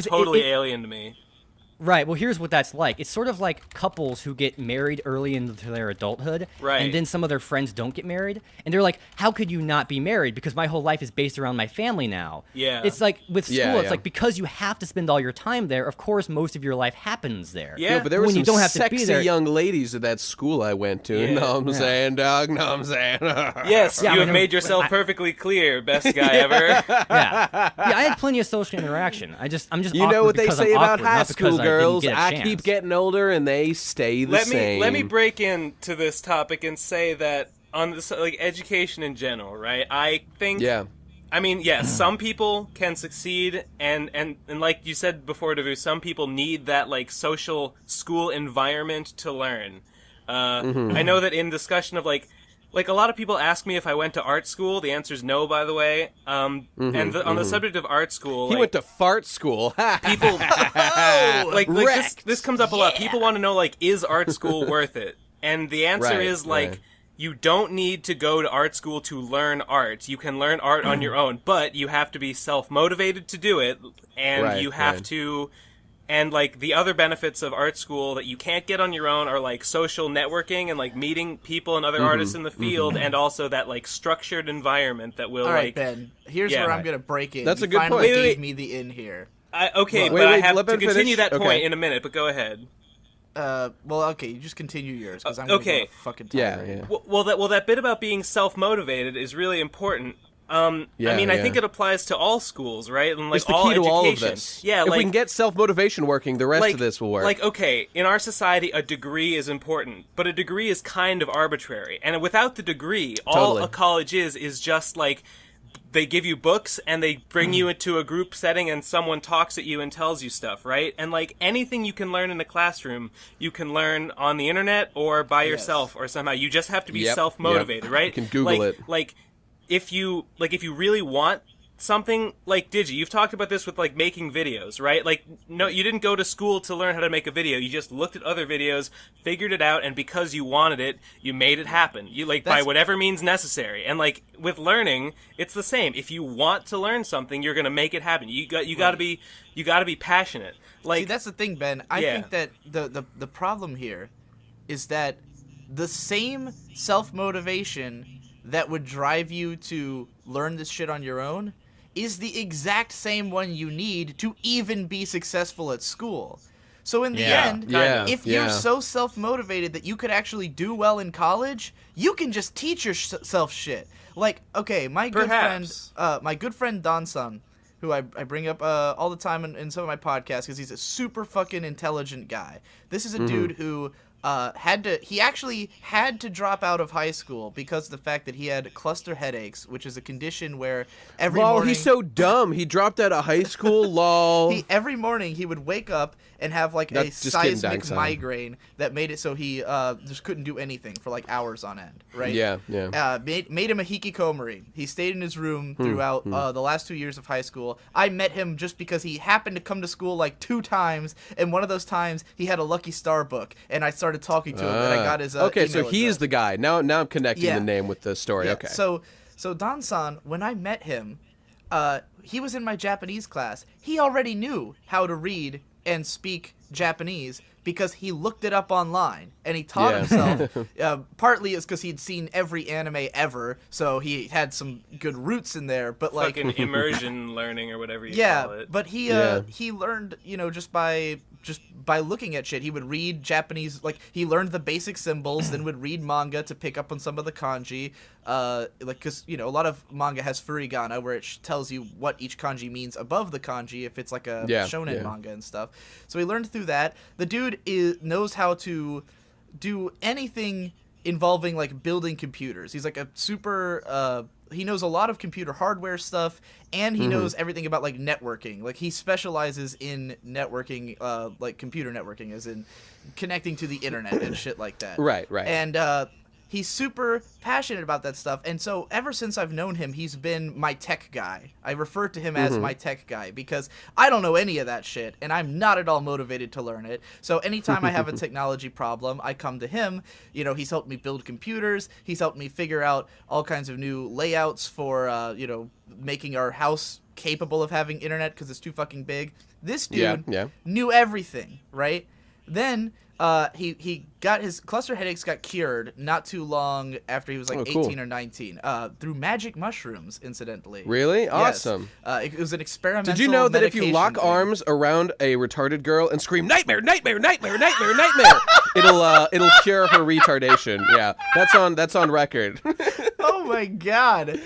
totally alien to me. Right. Well, here's what that's like. It's sort of like couples who get married early into their adulthood, right? And then some of their friends don't get married, and they're like, "How could you not be married? Because my whole life is based around my family now." Yeah. It's like with school, Yeah, it's yeah. like because you have to spend all your time there. Of course, most of your life happens there. Yeah, but there were when some you don't have sexy to be there, young ladies at that school I went to. Yeah. Know what I'm saying, dog? Know what I'm saying? Yes, Yeah, you I have mean, made yourself perfectly clear, best guy ever. yeah, I had plenty of social interaction. I'm just You know awkward what they because say I'm about awkward, high not because school I didn't girls? get a I chance. keep getting older and they stay the same. Let me break into this topic and say that on this, like education in general, right? I think. Yeah. I mean, yes, some people can succeed, and like you said before, Davu, some people need that like social school environment to learn. I know that in discussion of like a lot of people ask me if I went to art school. The answer is no, by the way. And on the subject of art school, He went to fart school. people this comes up a lot. People want to know like, is art school worth it? And the answer Right, is like. right. You don't need to go to art school to learn art. You can learn art on your own, but you have to be self-motivated to do it, and Right, you have right. to. And like the other benefits of art school that you can't get on your own are like social networking and like meeting people and other artists in the field, and also that like structured environment that will All right, like. Ben. Here's Yeah. where I'm gonna break in. That's a You good finally point. gave Wait. me the in here. Okay, Wait, but I wait, have let to Ben continue finish? that point Okay. in a minute. But go ahead. Well, okay, you just continue yours because I'm okay. gonna go to fucking Yeah, tirade. yeah. Well, that bit about being self-motivated is really important. I Yeah, mean, I yeah. think it applies to all schools, right? And like It's the all key to education. all of this. Yeah, if like we can get self-motivation working, the rest of this will work. Like, okay, in our society, a degree is important, but a degree is kind of arbitrary. And without the degree, all Totally. a college is just like they give you books and they bring you into a group setting and someone talks at you and tells you stuff, right? And like anything you can learn in a classroom, you can learn on the internet or by yourself or somehow. You just have to be Yep, self-motivated, yep. right? You can Google it. Like if you really want something, like Digi, you've talked about this with like making videos, right? Like, no, you didn't go to school to learn how to make a video. You just looked at other videos, figured it out, and because you wanted it, you made it happen. You like by whatever means necessary. And like with learning, it's the same. If you want to learn something, you're gonna make it happen. You gotta be passionate. Like See, that's the thing, Ben. I Yeah. think that the problem here is that the same self-motivation that would drive you to learn this shit on your own is the exact same one you need to even be successful at school. So in the end, if you're so self-motivated that you could actually do well in college, you can just teach yourself shit. Like, okay, my good friend Don Sun, who I bring up all the time in some of my podcasts because he's a super fucking intelligent guy. This is a dude who he actually had to drop out of high school because of the fact that he had cluster headaches, which is a condition where every morning... he's so dumb. He dropped out of high school, lol. Every morning he would wake up and have like a seismic migraine that made it so he just couldn't do anything for like hours on end, right? Yeah. Made him a hikikomori. He stayed in his room throughout the last 2 years of high school. I met him just because he happened to come to school like 2 times, and one of those times he had a Lucky Star book, and I started talking to him, and I got his okay, so email he address. is the guy. Now I'm connecting the name with the story. Yeah, Okay. So Don-san, when I met him, he was in my Japanese class. He already knew how to read and speak Japanese because he looked it up online and he taught himself. Partly it's because he'd seen every anime ever, so he had some good roots in there. But like fucking immersion learning or whatever you call it. But he learned, just by just by looking at shit. He would read Japanese, like, he learned the basic symbols, then would read manga to pick up on some of the kanji. Like, because, you know, a lot of manga has furigana, where it tells you what each kanji means above the kanji, if it's like a shonen manga and stuff. So he learned through that. The dude knows how to do anything involving, like, building computers. He's like a super... he knows a lot of computer hardware stuff, and he knows everything about, like, networking. Like, he specializes in networking, like, computer networking, as in connecting to the internet and shit like that. Right. And he's super passionate about that stuff, and so ever since I've known him, he's been my tech guy. I refer to him as my tech guy because I don't know any of that shit, and I'm not at all motivated to learn it. So anytime I have a technology problem, I come to him. You know, he's helped me build computers. He's helped me figure out all kinds of new layouts for, you know, making our house capable of having internet because it's too fucking big. This dude knew everything, right? Then... he got his cluster headaches got cured not too long after he was like 18 or 19 through magic mushrooms, incidentally. Really? Yes. Awesome. It was an experimental. Did you know that if you lock arms around a retarded girl and scream nightmare, nightmare, nightmare, nightmare, nightmare, it'll cure her retardation? Yeah, that's on record. Oh my god.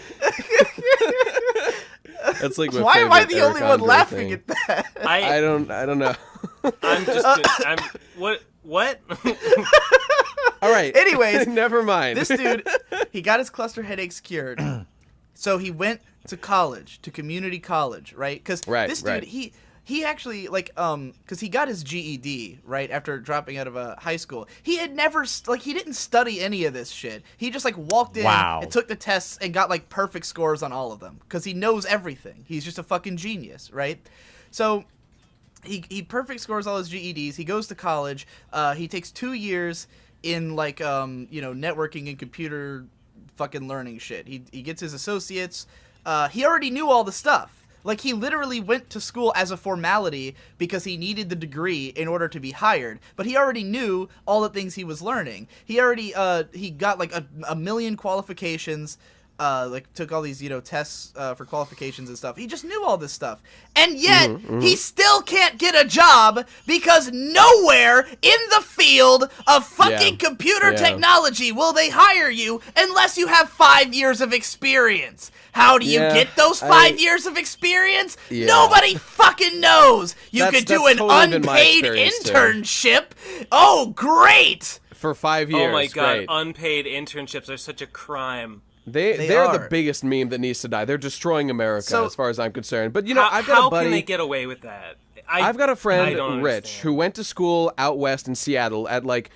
That's like why am I the only one laughing at that? I don't know. What? All right. Anyways, never mind. This dude, he got his cluster headaches cured. So he went to college, to community college, right? Because this dude, he actually, like, because he got his GED, right, after dropping out of high school. He had never, like, he didn't study any of this shit. He just, like, walked in and took the tests and got, like, perfect scores on all of them. Because he knows everything. He's just a fucking genius, right? So... He perfect scores all his GEDs. He goes to college. He takes 2 years in, like, you know, networking and computer fucking learning shit. He gets his associates. He already knew all the stuff. Like, he literally went to school as a formality because he needed the degree in order to be hired. But he already knew all the things he was learning. He already, he got, like, a million qualifications. Like, took all these, you know, tests for qualifications and stuff. He just knew all this stuff. And yet, he still can't get a job because nowhere in the field of fucking computer technology will they hire you unless you have 5 years of experience. How do you get those 5 years of experience? Nobody fucking knows. You could do an totally unpaid internship. Oh, great! For 5 years. Oh my god, great. unpaid internships are such a crime. They're the biggest meme that needs to die. They're destroying America, as far as I'm concerned. But, you know, I've got a buddy... How can they get away with that? I've got a friend, Rich, who went to school out west in Seattle at, like,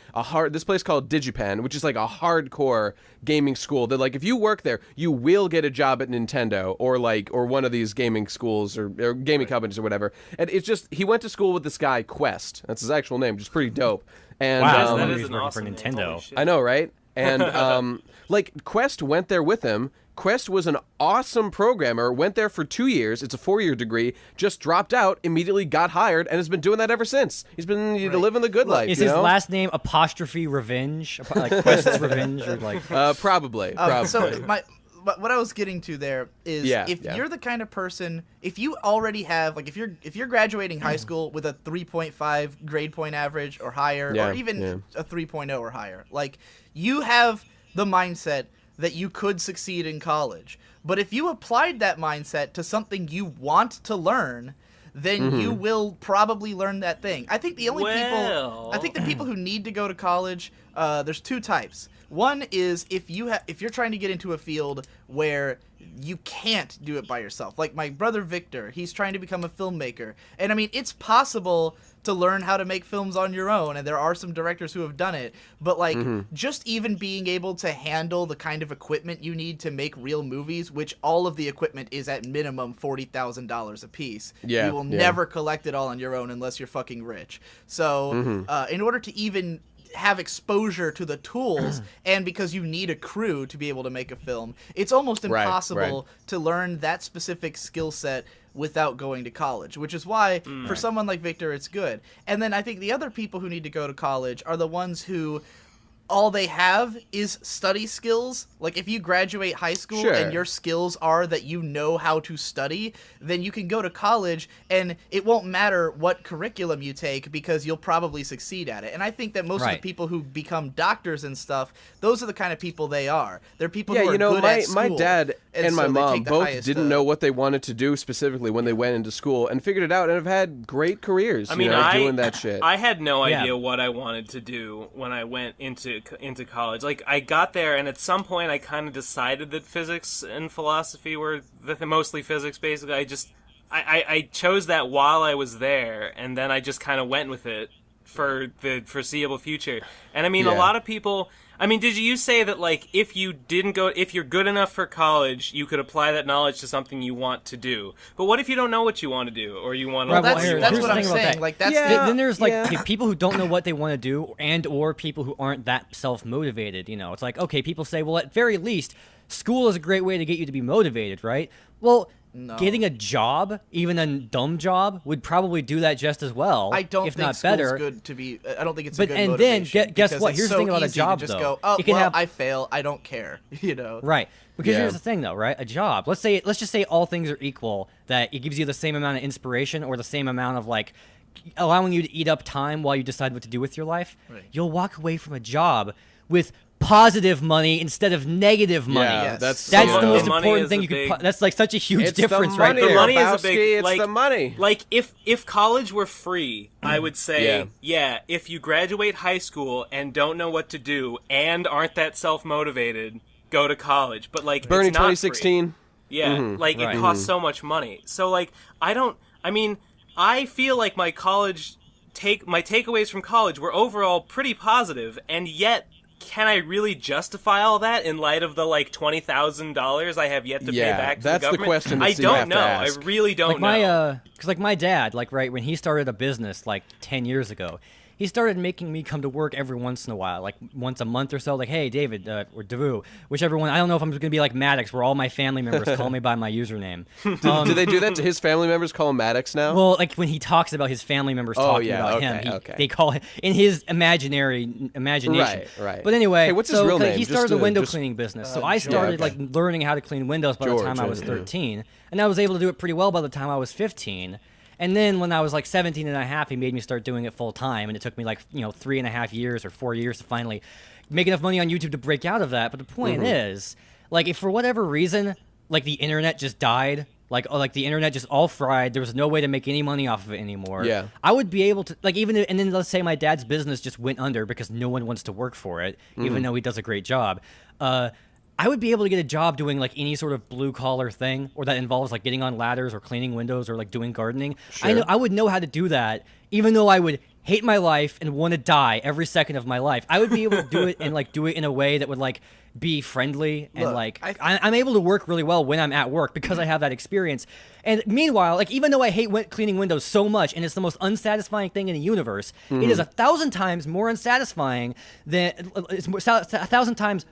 this place called Digipen, which is, like, a hardcore gaming school that, like, if you work there, you will get a job at Nintendo or one of these gaming schools or gaming companies or whatever. And it's just, he went to school with this guy, Quest. That's his actual name, which is pretty dope. And, wow, that is an working awesome for Nintendo. I know, right? And, like, Quest went there with him. Quest was an awesome programmer, went there for 2 years. It's a 4-year degree. Just dropped out, immediately got hired, and has been doing that ever since. He's been living the good life. Is his last name apostrophe Revenge? Like Quest's Revenge, or like? Probably. So what I was getting to there is if you're the kind of person, if you already have, like, if you're graduating high school with a 3.5 grade point average or higher, or even a 3.0 or higher, like, you have the mindset that you could succeed in college. But if you applied that mindset to something you want to learn, then you will probably learn that thing. I think the people who need to go to college, there's two types. One is if you're trying to get into a field where you can't do it by yourself. Like my brother Victor, he's trying to become a filmmaker. And I mean, it's possible to learn how to make films on your own, and there are some directors who have done it. But like, just even being able to handle the kind of equipment you need to make real movies, which all of the equipment is at minimum $40,000 a piece. You will never collect it all on your own unless you're fucking rich. So in order to even have exposure to the tools, and because you need a crew to be able to make a film, it's almost impossible to learn that specific skill set without going to college, which is why for someone like Victor it's good. And then I think the other people who need to go to college are the ones who all they have is study skills. Like, if you graduate high school Sure. and your skills are that you know how to study, then you can go to college and it won't matter what curriculum you take because you'll probably succeed at it. And I think that most of the people who become doctors and stuff, those are the kind of people they are. They're people who are good at school. My dad and my so they mom take the both highest, didn't know what they wanted to do specifically when they went into school and figured it out and have had great careers, I mean, doing that shit. I had no idea what I wanted to do when I went into college. Like, I got there, and at some point I kind of decided that physics and philosophy were mostly physics, basically. I chose that while I was there, and then I just kind of went with it for the foreseeable future. And I mean, a lot of people... I mean, did you say that, like, if you're good enough for college, you could apply that knowledge to something you want to do? But what if you don't know what you want to do, or you want to... Well, that's what I'm saying. Like, that's then there's like people who don't know what they want to do, or people who aren't that self-motivated. It's like, okay, people say, well, at very least, school is a great way to get you to be motivated, right? Well, getting a job, even a dumb job, would probably do that just as well. I don't if think not better. Good to be. I don't think it's a good and motivation. Then guess what? Here's the thing about a job, just though. Go, oh, well, I fail. I don't care. Right. Because here's the thing, though, right? A job. Let's just say all things are equal. That it gives you the same amount of inspiration or the same amount of like allowing you to eat up time while you decide what to do with your life. Right. You'll walk away from a job with positive money instead of negative money. Yeah, that's the most important thing you could. That's like such a huge difference, right there. The money is a big. It's the money. Like if college were free, I would say, if you graduate high school and don't know what to do and aren't that self-motivated, go to college. But like, Bernie it's not 2016. Free. Yeah, like it costs so much money. So like, I feel like my takeaways from college were overall pretty positive, and yet. Can I really justify all that in light of the like $20,000 I have yet to pay back to the government? That's the question. I don't know. I really don't know. Because like my dad, like when he started a business like 10 years ago, he started making me come to work every once in a while, like once a month or so. Like, hey, David or Davu, whichever one. I don't know if I'm going to be like Maddox, where all my family members call me by my username. Do they do that to his family members? Call him Maddox now? Well, like when he talks about his family members talking about him, they call him in his imagination. Right. But anyway, hey, what's his real name? He started the window cleaning business. So I started like learning how to clean windows by the time I was 13, and I was able to do it pretty well by the time I was 15. And then when I was like 17 and a half, he made me start doing it full time. And it took me like, 3.5 years or 4 years to finally make enough money on YouTube to break out of that. But the point is, like, if for whatever reason, like the internet just died, like the internet just all fried, there was no way to make any money off of it anymore. Yeah. I would be able to, like, and then let's say my dad's business just went under because no one wants to work for it, even though he does a great job. I would be able to get a job doing like any sort of blue collar thing, or that involves like getting on ladders or cleaning windows or like doing gardening. Sure. I would know how to do that, even though I would hate my life and want to die every second of my life. I would be able to do it and like do it in a way that would like be friendly and I'm able to work really well when I'm at work because I have that experience. And meanwhile, like even though I hate cleaning windows so much and it's the most unsatisfying thing in the universe, it is 1,000 times more unsatisfying than it's 1,000 times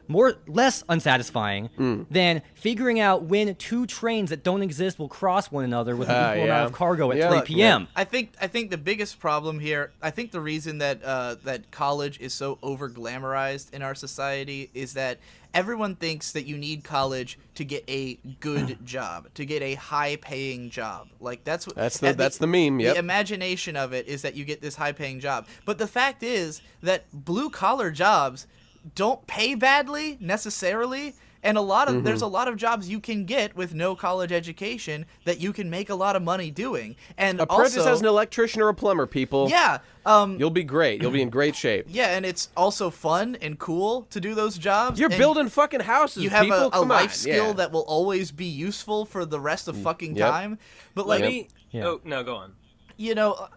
less unsatisfying than figuring out when two trains that don't exist will cross one another with an equal amount of cargo at 3 p.m. I think the biggest problem here, I think the reason that that college is so over glamorized in our society is that everyone thinks that you need college to get a good job, to get a high-paying job. Like that's the meme. Yep. The imagination of it is that you get this high-paying job, but the fact is that blue-collar jobs don't pay badly necessarily. And there's a lot of jobs you can get with no college education that you can make a lot of money doing. And apprentice also, as an electrician or a plumber, people. Yeah. You'll be great. You'll be in great shape. Yeah, and it's also fun and cool to do those jobs. You're building fucking houses, you have people. a life skill that will always be useful for the rest of fucking time. But like, oh no, go on.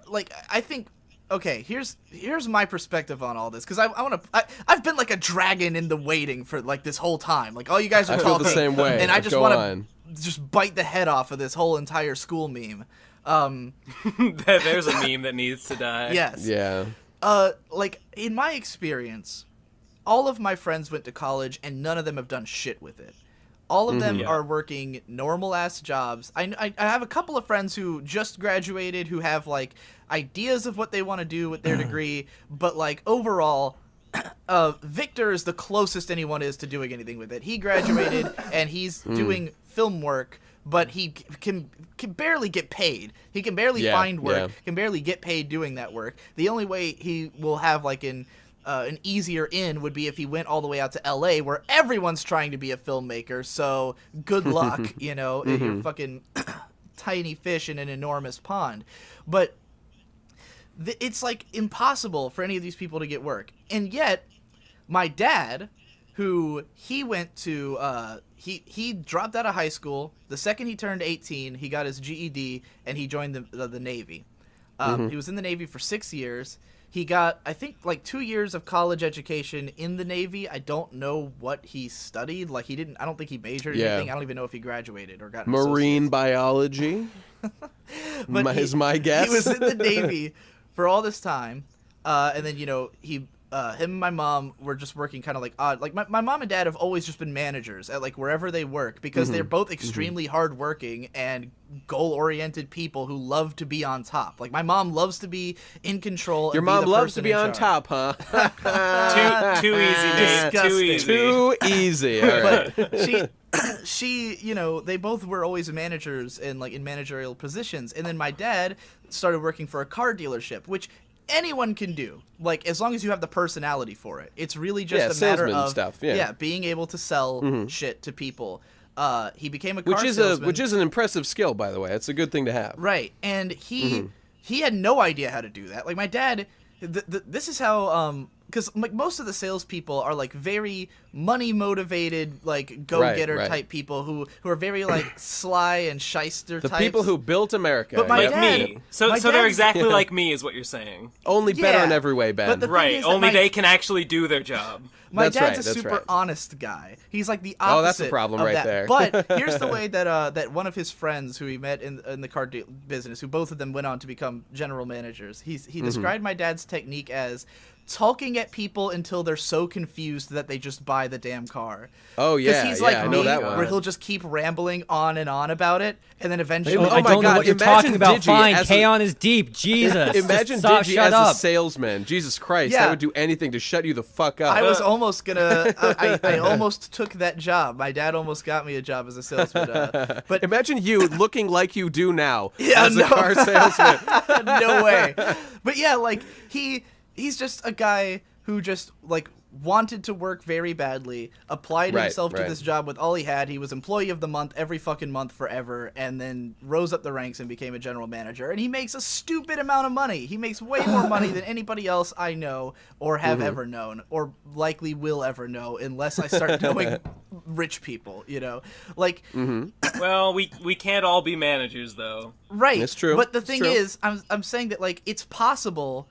Like I think. Okay, here's my perspective on all this, because I've been like a dragon in the waiting for like this whole time. Like all you guys are talking, I feel the same way. And I just want to just bite the head off of this whole entire school meme. There's a meme that needs to die. Yes. Yeah. Like in my experience, all of my friends went to college and none of them have done shit with it. All of them are working normal-ass jobs. I have a couple of friends who just graduated who have, like, ideas of what they want to do with their degree, but, like, overall, Victor is the closest anyone is to doing anything with it. He graduated and he's doing film work, but he can barely get paid. He can barely find work, can barely get paid doing that work. The only way he will have like an easier in would be if he went all the way out to LA, where everyone's trying to be a filmmaker. So good luck, you know, you're fucking tiny fish in an enormous pond. But it's like impossible for any of these people to get work. And yet my dad, who he went to, he dropped out of high school. The second he turned 18, he got his GED and he joined the Navy. He was in the Navy for 6 years. He got, I think, like 2 years of college education in the Navy. I don't know what he studied. Like, I don't think he majored in anything. I don't even know if he graduated or got an marine biology. But is my guess. He was in the Navy for all this time. And then, you know, him and my mom were just working kind of like odd. Like, my mom and dad have always just been managers at, like, wherever they work, because they're both extremely hardworking and goal-oriented people who love to be on top. Like, my mom loves to be in control. Your mom loves to be on top, huh? Too easy, Nate. Too easy. Too easy. All right. But she, you know, they both were always managers and, like, in managerial positions. And then my dad started working for a car dealership, which anyone can do, like, as long as you have the personality for it. It's really just a matter of stuff. Being able to sell shit to people. He became a car salesman, which is an impressive skill, by the way. It's a good thing to have. Right, and he had no idea how to do that. Like, my dad, this is how because like most of the salespeople are like very money motivated, like go-getter type people who are very like sly and shyster types. The people who built America. But my like dad, me. So they're exactly like me, is what you're saying. Only better in every way, Ben. But the thing Right. is that Only they can actually do their job. My dad's a super honest guy. He's like the opposite. Oh, that's the problem right there. But here's the way that that one of his friends who he met in the car business, who both of them went on to become general managers, he described my dad's technique as talking at people until they're so confused that they just buy the damn car. Oh yeah, he's like I know that one. where he'll just keep rambling on and on about it, and then eventually, I don't know what you're talking about. Fine, K-On is deep. Jesus, imagine Digi as a salesman. Jesus Christ, I would do anything to shut you the fuck up. I was almost gonna. I almost took that job. My dad almost got me a job as a salesman. But imagine you looking like you do now as a car salesman. No way. But yeah, like he's just a guy who just like wanted to work very badly, applied himself to this job with all he had. He was employee of the month every fucking month forever, and then rose up the ranks and became a general manager. And he makes a stupid amount of money. He makes way more money than anybody else I know or have ever known, or likely will ever know, unless I start knowing rich people, you know? Like, well, we can't all be managers, though. Right. It's true. But the thing is, I'm saying that, like, it's possible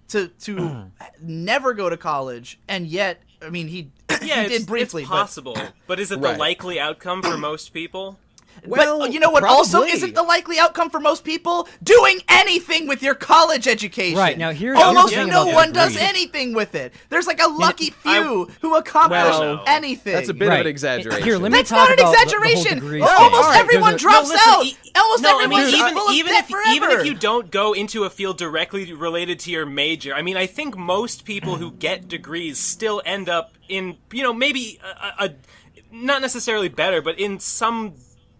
to never go to college, and yet, I mean, he did briefly. It's possible, but is it the likely outcome for most people? Well, but you know what also isn't the likely outcome for most people? Doing anything with your college education. Right, now here's almost the no one does anything with it. There's like a lucky few who accomplish anything. That's a bit of an exaggeration. Here, let me That's talk not an about exaggeration. The Almost everyone drops out. Almost everyone's even if you don't go into a field directly related to your major, I mean, I think most people who get degrees still end up in, you know, maybe a not necessarily better, but in some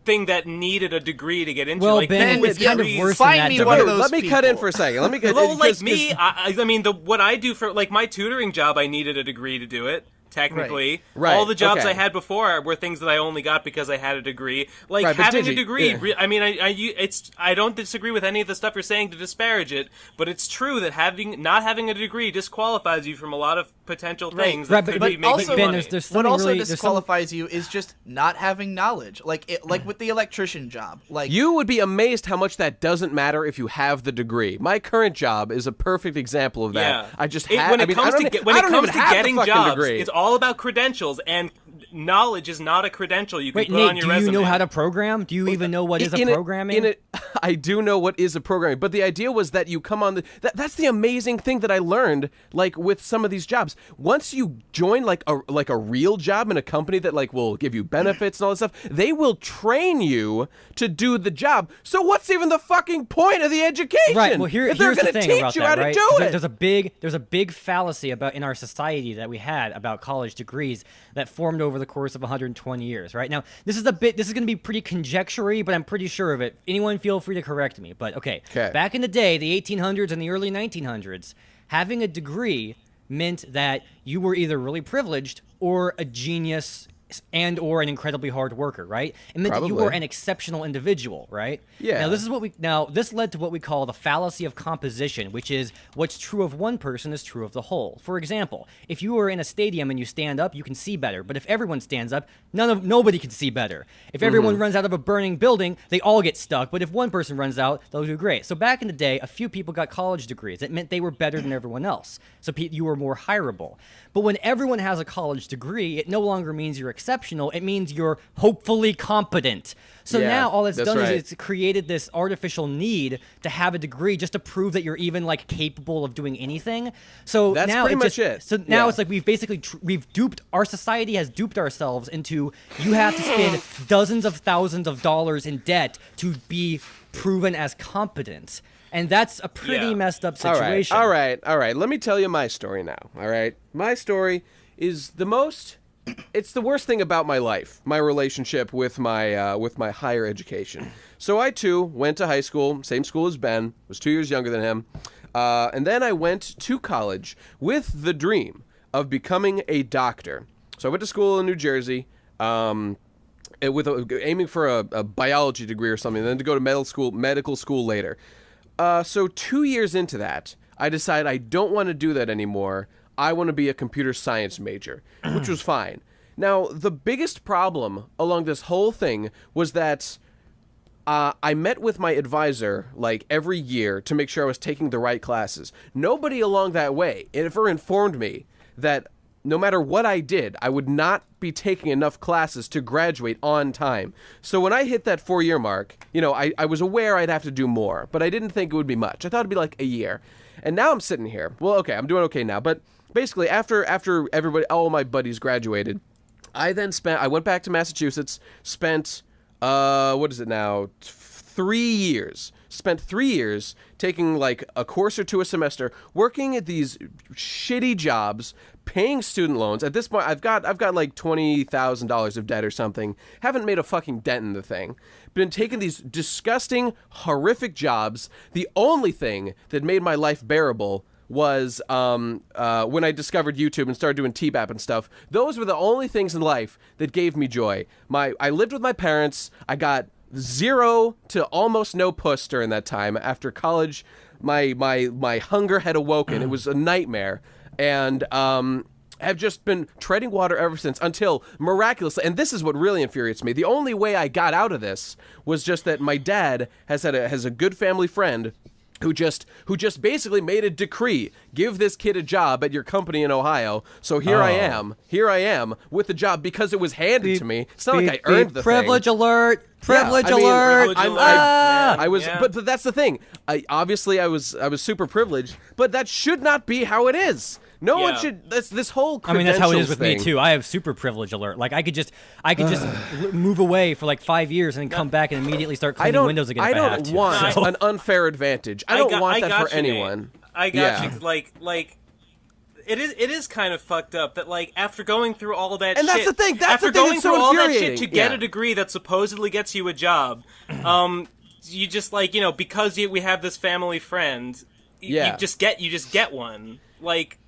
thing that needed a degree to get into. Well, like Ben, it's kind of worse than that. Me one of those Let me cut in for a second. Let me get like me. I mean, what I do for like my tutoring job, I needed a degree to do it. Technically, all the jobs I had before were things that I only got because I had a degree. Like having a degree, I mean, I don't disagree with any of the stuff you're saying to disparage it, but it's true that not having a degree disqualifies you from a lot of potential things that could be making money. What also disqualifies you is just not having knowledge. Like with the electrician job. Like you would be amazed how much that doesn't matter if you have the degree. My current job is a perfect example of that. Yeah. I just have. When it comes to getting jobs, it's all about credentials, and knowledge is not a credential you can Wait, put Nate, on your do resume. you know how to program? Do you even know what is a programming? I do know what is a programming, but the idea was that you come on that's the amazing thing that I learned, like with some of these jobs. Once you join like a real job in a company that like will give you benefits and all this stuff, they will train you to do the job. So what's even the fucking point of the education? Right. Well, if here's they're the gonna thing teach about you that, how to right? do it. There's a big fallacy about in our society that we had about college degrees that formed over the course of 120 years. Right now, this is going to be pretty conjecture-y, but I'm pretty sure of it. Anyone feel free to correct me. But okay. Back in the day, the 1800s and the early 1900s, having a degree meant that you were either really privileged or a genius and or an incredibly hard worker, right? It meant that you were an exceptional individual, right? Yeah. Now this led to what we call the fallacy of composition, which is what's true of one person is true of the whole. For example, if you are in a stadium and you stand up, you can see better. But if everyone stands up, nobody can see better. If everyone runs out of a burning building, they all get stuck. But if one person runs out, they'll do great. So back in the day, a few people got college degrees. It meant they were better than everyone else. So you were more hireable. But when everyone has a college degree, it no longer means you're exceptional. It means you're hopefully competent. So now all it's done is it's created this artificial need to have a degree just to prove that you're even like capable of doing anything. So that's now pretty much it. So now it's like we've basically our society has duped ourselves into you have to spend dozens of thousands of dollars in debt to be proven as competent. And that's a pretty messed up situation. All right. Let me tell you my story now. All right. My story is it's the worst thing about my life, my relationship with my higher education. So I too went to high school, same school as Ben, was 2 years younger than him. And then I went to college with the dream of becoming a doctor. So I went to school in New Jersey, aiming for a biology degree or something, then to go to medical school later. So 2 years into that, I decided I don't want to do that anymore. I want to be a computer science major, which was fine. Now, the biggest problem along this whole thing was that I met with my advisor like every year to make sure I was taking the right classes. Nobody along that way ever informed me that no matter what I did, I would not be taking enough classes to graduate on time. So when I hit that 4-year mark, I was aware I'd have to do more, but I didn't think it would be much. I thought it'd be like a year. And now I'm sitting here. Well, okay, I'm doing okay now. But basically, after all my buddies graduated, I went back to Massachusetts, spent, 3 years. Spent 3 years taking like a course or two a semester, working at these shitty jobs, paying student loans. At this point, I've got like $20,000 of debt or something. Haven't made a fucking dent in the thing. Been taking these disgusting, horrific jobs. The only thing that made my life bearable was when I discovered YouTube and started doing T-BAP and stuff. Those were the only things in life that gave me joy. I lived with my parents. I got 0 to almost no puss during that time. After college, my hunger had awoken. It was a nightmare. And have just been treading water ever since until miraculously, and this is what really infuriates me, the only way I got out of this was just that my dad has a good family friend who just basically made a decree, give this kid a job at your company in Ohio. So here I am with the job because it was handed to me. It's not like I earned the privilege thing. Alert. Privilege I mean, alert. I was, but that's the thing. I was super privileged, but that should not be how it is. No one should. This whole. I mean, that's how it is with thing. me too. I have super privilege alert. Like I could just move away for like 5 years and then come back and immediately start cleaning windows again. I if I have don't to, want so. an unfair advantage. I don't want that for anyone. I got you. Like. It is kind of fucked up that, like, after going through all that shit... And that's the thing, after going through all that shit to get a degree that supposedly gets you a job, you just, like, because we have this family friend, you just get one. Like...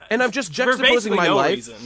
And I'm just juxtaposing my life... Reason.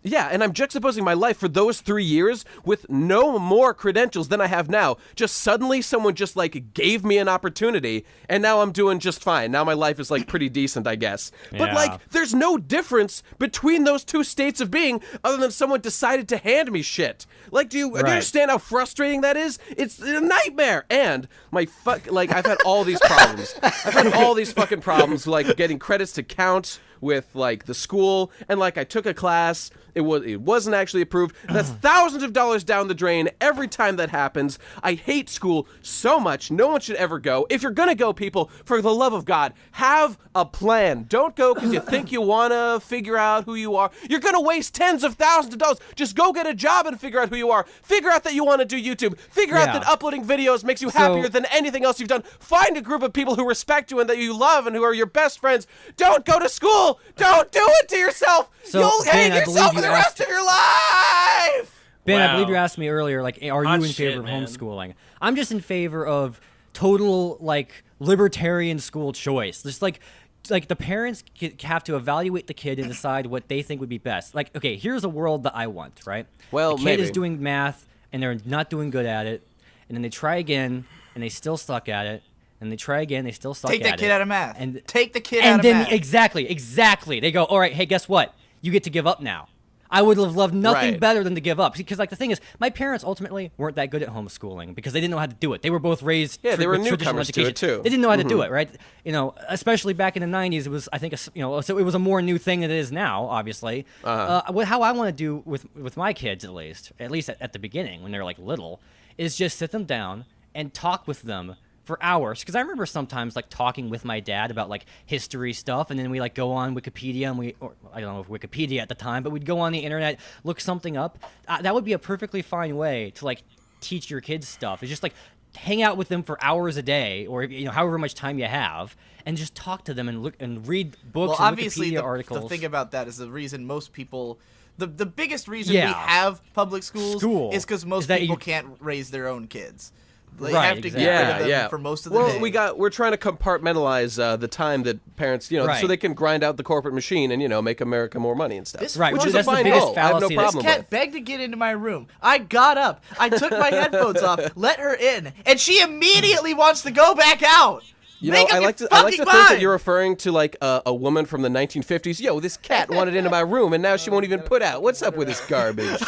Yeah, and I'm juxtaposing my life for those 3 years with no more credentials than I have now. Just suddenly someone just, like, gave me an opportunity, and now I'm doing just fine. Now my life is, like, pretty decent, I guess. But, like, there's no difference between those two states of being other than someone decided to hand me shit. Like, do you understand how frustrating that is? It's a nightmare. And I've had all these problems. I've had all these fucking problems, like getting credits to count with like the school, and like I took a class, it wasn't actually approved. That's thousands of dollars down the drain every time that happens. I hate school so much. No one should ever go. If you're gonna go, people, for the love of God, have a plan. Don't go because you think you wanna figure out who you are. You're gonna waste tens of thousands of dollars. Just go get a job and figure out who you are. Figure out that you want to do YouTube. Figure out that uploading videos makes you happier than anything else you've done. Find a group of people who respect you and that you love and who are your best friends. Don't go to school. Don't do it to yourself. You'll hate yourself for the rest of your life. Ben, I believe you asked me earlier, like, are you in favor of homeschooling? I'm just in favor of total, like, libertarian school choice. Just like the parents have to evaluate the kid and decide what they think would be best. Like, okay, here's a world that I want, right? Well, the kid is doing math and they're not doing good at it, and then they try again and they still suck at it, and they try again, they still suck at it. Take that kid out of math. And take the kid out of math. Exactly. They go, all right, hey, guess what? You get to give up now. I would have loved nothing better than to give up. Because, like, the thing is, my parents ultimately weren't that good at homeschooling because they didn't know how to do it. They were both raised they were with traditional newcomers education. to it, too. They didn't know how to do it, right? You know, especially back in the 90s, it was, I think, so it was a more new thing than it is now, obviously. How I want to do with my kids, at least at the beginning, when they're, like, little, is just sit them down and talk with them for hours, because I remember sometimes like talking with my dad about like history stuff, and then we like go on Wikipedia and I don't know if Wikipedia at the time, but we'd go on the internet, look something up. That would be a perfectly fine way to like teach your kids stuff. It's just like hang out with them for hours a day, or however much time you have, and just talk to them and look and read books and obviously Wikipedia articles. The thing about that is the reason most people. The biggest reason we have public schools is because most people can't raise their own kids. They have to get rid of them for most of the day. We're trying to compartmentalize the time that parents, so they can grind out the corporate machine and, make America more money and stuff. Which is the biggest fallacy. I have no problem this cat begged to get into my room. I got up. I took my headphones off, let her in, and she immediately wants to go back out. I like to think that you're referring to like a woman from the 1950s. Yo, this cat wanted into my room, and now she won't even put out. What's up with this garbage?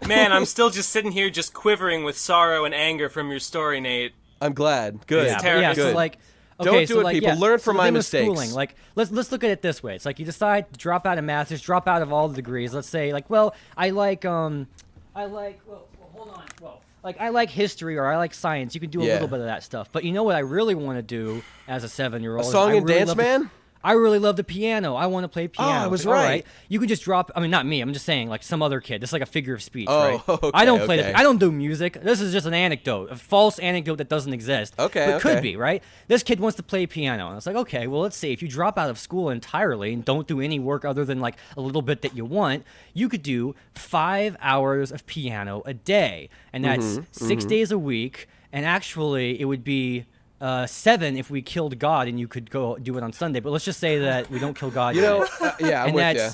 Man, I'm still just sitting here, just quivering with sorrow and anger from your story, Nate. I'm glad. Good. It's terrible. Yeah, so like, don't do it, people. Learn from my mistakes. Schooling, like, let's look at it this way. It's like you decide to drop out of math, just drop out of all the degrees. Let's say, like, well, I like history or I like science. You can do a little bit of that stuff. But you know what I really want to do as a 7-year-old? A song and dance man? I really love the piano. I want to play piano. Oh, I was right. right. All right. You could just drop. I mean, not me. I'm just saying, like some other kid. This is like a figure of speech, oh, right? Okay, I don't play. I don't do music. This is just an anecdote, a false anecdote that doesn't exist. Okay, but could be, right? This kid wants to play piano, and it's like, okay, well, let's see. If you drop out of school entirely and don't do any work other than like a little bit that you want, you could do 5 hours of piano a day, and that's 6 days a week. And actually, it would be 7 if we killed God, and you could go do it on Sunday. But let's just say that we don't kill God. I'm with you.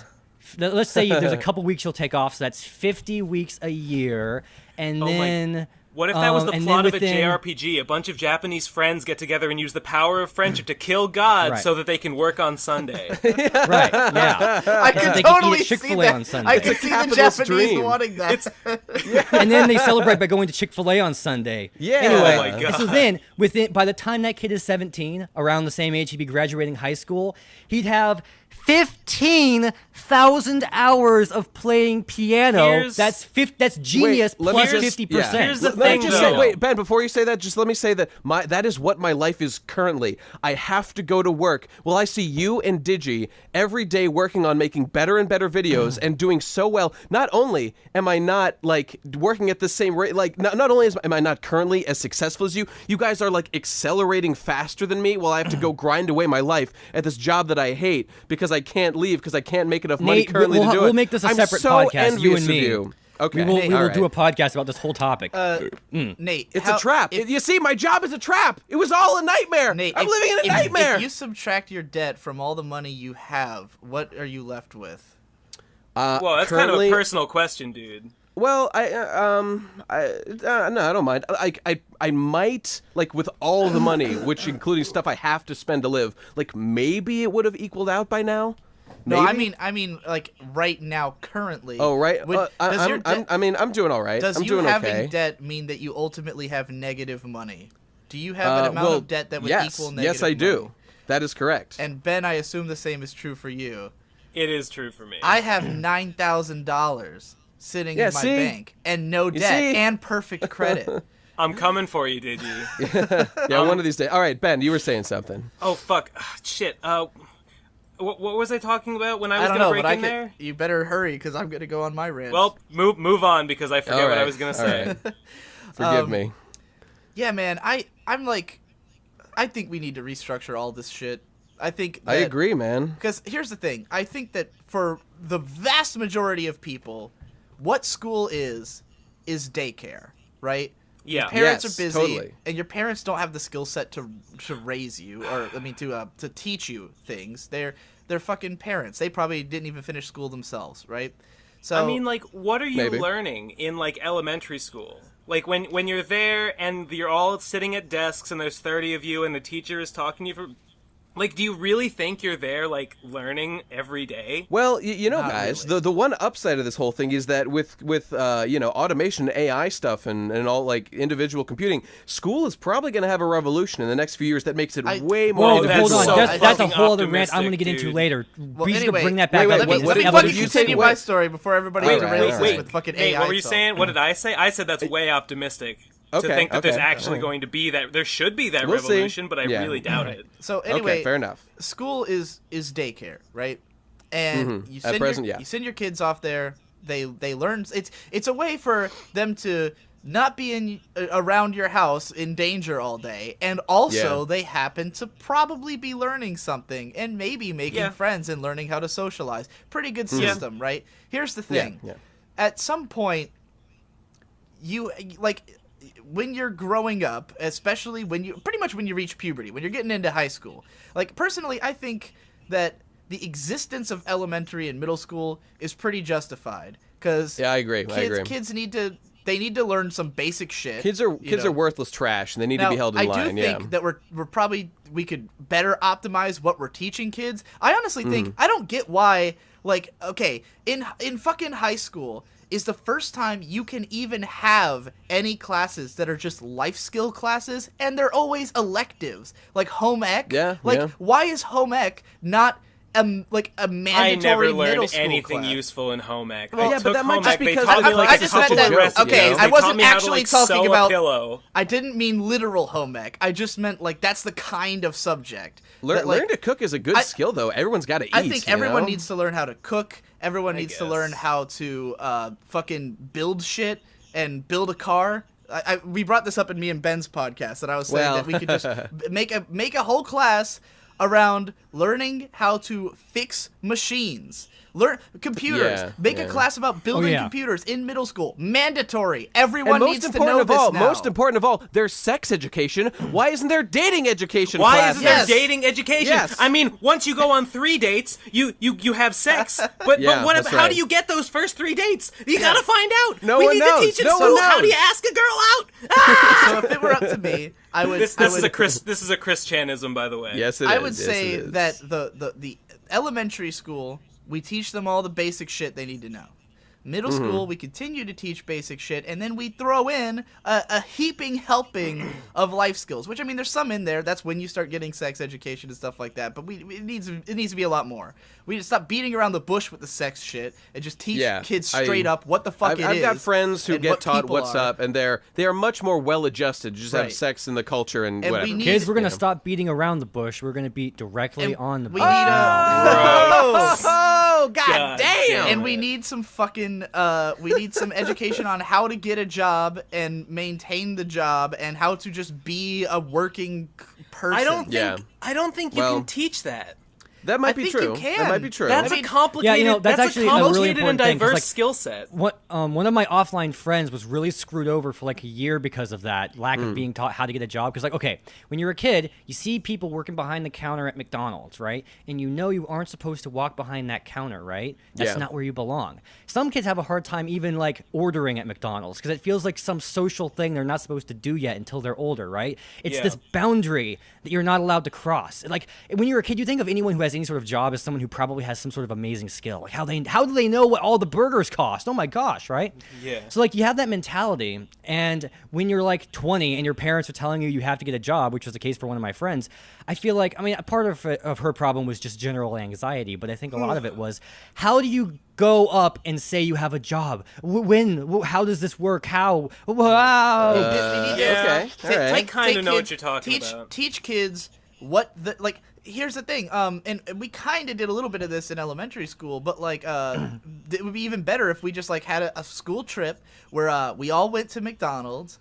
Let's say there's a couple weeks you'll take off, so that's 50 weeks a year, and then. What if that was the plot of a JRPG? A bunch of Japanese friends get together and use the power of friendship to kill God so that they can work on Sunday. Right, yeah. I can totally see that. On Sunday. I can see the Japanese wanting that. And then they celebrate by going to Chick-fil-A on Sunday. Yeah. Anyway, oh my God. So then, by the time that kid is 17, around the same age he'd be graduating high school, he'd have 15,000 hours of playing piano. That's genius. Wait, plus 50%. Here's the thing, wait, Ben, before you say that, just let me say that that is what my life is currently. I have to go to work. Well, I see you and Digi every day working on making better and better videos and doing so well. Not only am I not like working at the same rate, like not only am I not currently as successful as you guys are like accelerating faster than me while I have to go grind away my life at this job that I hate because I can't leave because I can't make enough money currently to do it. We'll make this a separate podcast, you and me. Okay. We will do a podcast about this whole topic. Nate, it's a trap. You see, my job is a trap. It was all a nightmare. Nate, I'm living in a nightmare. If you subtract your debt from all the money you have, what are you left with? Well, that's kind of a personal question, dude. Well, no, I don't mind. I might, like, with all the money, which including stuff I have to spend to live, like, maybe it would have equaled out by now. Maybe? No, I mean, like right now, currently. Oh, right. I'm doing all right. Does you having debt mean that you ultimately have negative money? Do you have an amount of debt that would equal negative money? Yes, I do. That is correct. And Ben, I assume the same is true for you. It is true for me. I have $9,000 sitting in my bank and no debt and perfect credit. I'm coming for you, did you? Yeah, one of these days. All right, Ben, you were saying something. Oh, fuck. Shit. What was I talking about when I was don't going to know, break in there? You better hurry, because I'm going to go on my rant. Well, move on, because I forget what I was going to say. Forgive me. Yeah, man, I'm like, I think we need to restructure all this shit. I agree, man. Because here's the thing. I think that for the vast majority of people, what school is daycare, right? Yeah. Your parents are busy, totally. and your parents don't have the skill set to raise you, or I mean to teach you things. They're fucking parents. They probably didn't even finish school themselves, right? So I mean, like, what are you learning in like elementary school? Like when you're there and you're all sitting at desks and there's 30 of you and the teacher is talking to you for. Like, do you really think you're there, like, learning every day? Well, you know, Not guys, really. the one upside of this whole thing is that with you know, automation, AI stuff, and all, like, individual computing, school is probably going to have a revolution in the next few years that makes it way more Whoa, individual. hold on. so That's a fucking whole other rant I'm going to optimistic, get into dude. later. Well, Please anyway, bring that back wait, up. wait, let me did fucking you continue say? my story before everybody All right, derails all us right. with fucking Nate, AI. what were you talk. saying? What did I say? I said that's way optimistic. To think that there's actually going to be that. There should be that We'll see. revolution, but I Yeah. really doubt it. So anyway, Okay, fair enough. School is daycare, right? And you send At present, you yeah. send your kids off there. They learn. It's a way for them to not be around your house in danger all day, and also they happen to probably be learning something and maybe making friends and learning how to socialize. Pretty good system, right? Here's the thing. Yeah. At some point, you like when you're growing up, especially when you reach puberty, when you're getting into high school. Like, personally, I think that the existence of elementary and middle school is pretty justified, because I agree. Kids need to learn some basic shit. Kids are worthless trash, and they need Now, to be held in line. I do think that we could better optimize what we're teaching kids. I honestly think I don't get why, like, okay, in fucking high school is the first time you can even have any classes that are just life skill classes, and they're always electives, like home ec. Why is home ec not a mandatory I never learned middle school anything class? useful in home ec. Well, yeah, but that might just because taught me, like, I a just couple meant that. recipes. Okay, They I taught wasn't me how to, actually like, talking sew a about pillow. I didn't mean literal home ec. I just meant, like, that's the kind of subject. Learn to cook is a good skill, though. Everyone's got to eat. I think everyone know? needs to learn how to cook. Everyone needs to learn how to fucking build shit and build a car. We brought this up in me and Ben's podcast, that I was saying that we could just make a whole class around learning how to fix machines. Learn computers. Make a class about building computers in middle school. Mandatory. Everyone needs to know this now. Most important of all, there's sex education. Why isn't there dating education? Why isn't there Yes. dating education? Yes. I mean, once you go on 3 dates, you have sex. But Yeah, what? that's How right. do you get those first 3 dates? You gotta find out. No we one need knows. to teach in No school. one How do you knows. ask a girl out? Ah! So if it were up to me, I would. This is a Chris Chanism, by the way. Yes, it is. I would Yes, say it is. that the elementary school, we teach them all the basic shit they need to know. Middle school, we continue to teach basic shit, and then we throw in a heaping helping of life skills. Which, I mean, there's some in there. That's when you start getting sex education and stuff like that. But it needs to be a lot more. We need to stop beating around the bush with the sex shit and just teach kids straight up what the fuck I've is. got friends who and get what taught people what's are. up, and they are much more well adjusted. Just have Right. sex in the culture and And we whatever. need- Kids, we're going to Yeah. stop beating around the bush. We're going to beat directly on the we bush. need Oh, God god damn! damn. and we need some fucking we need some education on how to get a job and maintain the job and how to just be a working person. I don't think you Well, can teach that. That might I be think true. you can. That might be true. That's I mean, a complicated. Yeah, you know, that's actually a really complicated and important thing, 'cause, diverse like, skill set. One of my offline friends was really screwed over for like a year because of that lack of being taught how to get a job. Because, like, okay, when you're a kid, you see people working behind the counter at McDonald's, right? And you know you aren't supposed to walk behind that counter, right? That's Yeah. not where you belong. Some kids have a hard time even like ordering at McDonald's because it feels like some social thing they're not supposed to do yet until they're older, right? It's Yeah. this boundary that you're not allowed to cross. Like, when you're a kid, you think of anyone who has categorize any sort of job as someone who probably has some sort of amazing skill. Like how do they know what all the burgers cost? Oh my gosh, right? Yeah. So like you have that mentality, and when you're like 20 and your parents are telling you have to get a job, which was the case for one of my friends, I feel like, I mean, a part of her problem was just general anxiety, but I think a lot of it was, how do you go up and say you have a job? When? How does this work? How? Wow. Okay. All right. I kind of know what you're talking about. Teach kids what the like. Here's the thing. And we kind of did a little bit of this in elementary school, but like, it would be even better if we just like had a school trip where we all went to McDonald's.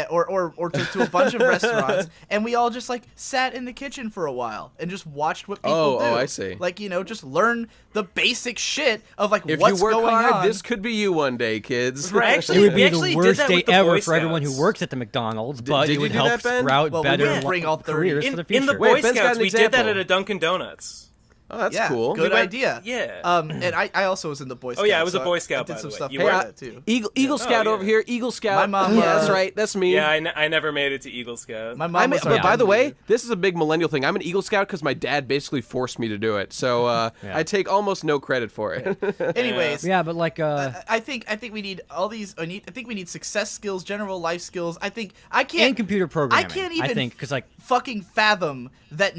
Or to a bunch of restaurants, and we all just like sat in the kitchen for a while and just watched what people do. Oh, I see. Like, you know, just learn the basic shit of like If what's you work going hard, on. this could be you one day, kids. It would be the worst day ever for everyone who works at the McDonald's, but did it would you do help that, Ben? sprout Well, we better didn't bring all 30. careers for the future. In the Wait, Boy Ben's got Scouts, an we did that example. at a Dunkin' Donuts. Oh, that's yeah, cool. Good idea. Yeah. And I also was in the Boy Scouts. Oh, yeah, I was a so Boy Scout, I did by some the way. stuff You like were? that too. Eagle Scout yeah. over here. Eagle Scout. My mom, Yeah, that's right. That's me. Yeah, I never made it to Eagle Scout. My mom was But by around the way, me. this is a big millennial thing. I'm an Eagle Scout because my dad basically forced me to do it. So I take almost no credit for it. Anyways, Yeah, but like, I think we need all these. I think we need success skills, general life skills. I can't. and computer programming. I can't even. I think because like fucking fathom that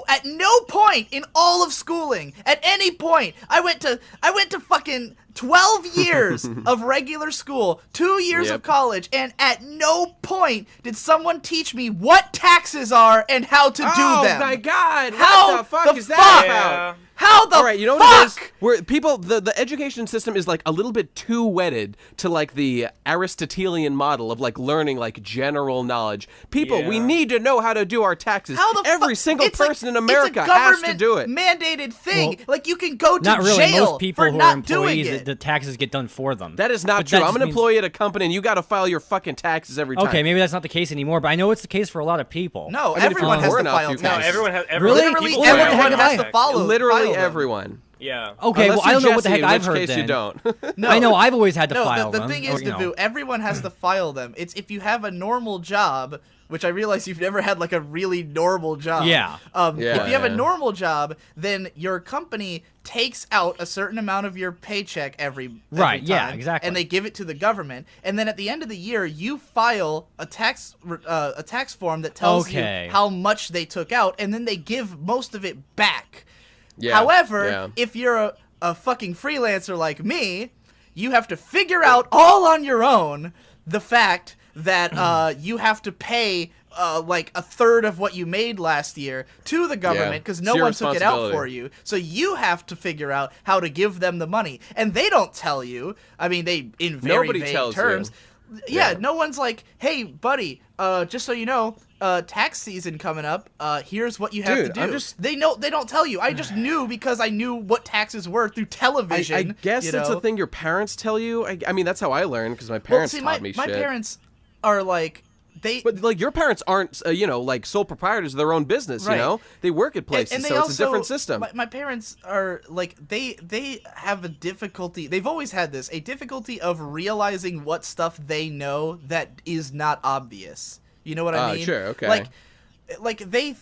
at no point in all of schooling, at any point, I went to fucking 12 years of regular school, 2 years of college, and at no point did someone teach me what taxes are and how to do them. Oh my God! How What the fuck the is that fuck? about? How the All right, you know fuck? what it is? Where people, the education system is like a little bit too wedded to like the Aristotelian model of like learning like general knowledge. People, we Yeah. need to know how to do our taxes. How the Every fuck? single It's like- person in America it's a has to government do it. mandated thing. Well, like you can go to not really. jail Most people for who are not doing employees, it. the taxes get done for them. That is not But true. that I'm just an means- employee at a company, and you got to file your fucking taxes every time. Okay, maybe that's not the case anymore, but I know it's the case for a lot of people. No, I mean, if everyone you're has poor to enough, file you can. No, taxes. everyone has. Really? Literally People everyone file has to taxes. follow. Literally file them. everyone. Yeah. Okay, Unless well, I you're don't know what the Jesse, heck in I've which heard case then. you don't. No, I know I've always had to No, file the them. thing or, is, you know. Davu, everyone has to file them. It's if you have a normal job, which I realize you've never had like a really normal job. Yeah. If you have a Yeah. normal job, then your company takes out a certain amount of your paycheck every Right, yeah, time, exactly. and they give it to the government, and then at the end of the year, you file a tax form that tells Okay. you how much they took out, and then they give most of it back. Yeah, However, yeah. if you're a fucking freelancer like me, you have to figure out all on your own the fact that you have to pay like a third of what you made last year to the government because no It's your one took it out responsibility. for you. So you have to figure out how to give them the money. And they don't tell you. I mean, they in very Nobody vague tells terms. you. Yeah, Yeah. no one's like, hey, buddy, just so you know, tax season coming up. Here's what you have Dude, to do. I'm just- They don't tell you. I just knew because I knew what taxes were through television. I guess you it's know? a thing your parents tell you. I mean, that's how I learned because my parents taught me my shit. parents are like But like your parents aren't, like sole proprietors of their own business. Right. You know, they work at places, and they so also, it's a different system. My parents are like they have a difficulty. They've always had this, a difficulty of realizing what stuff they know that is not obvious. You know what I mean? Sure, okay. Like they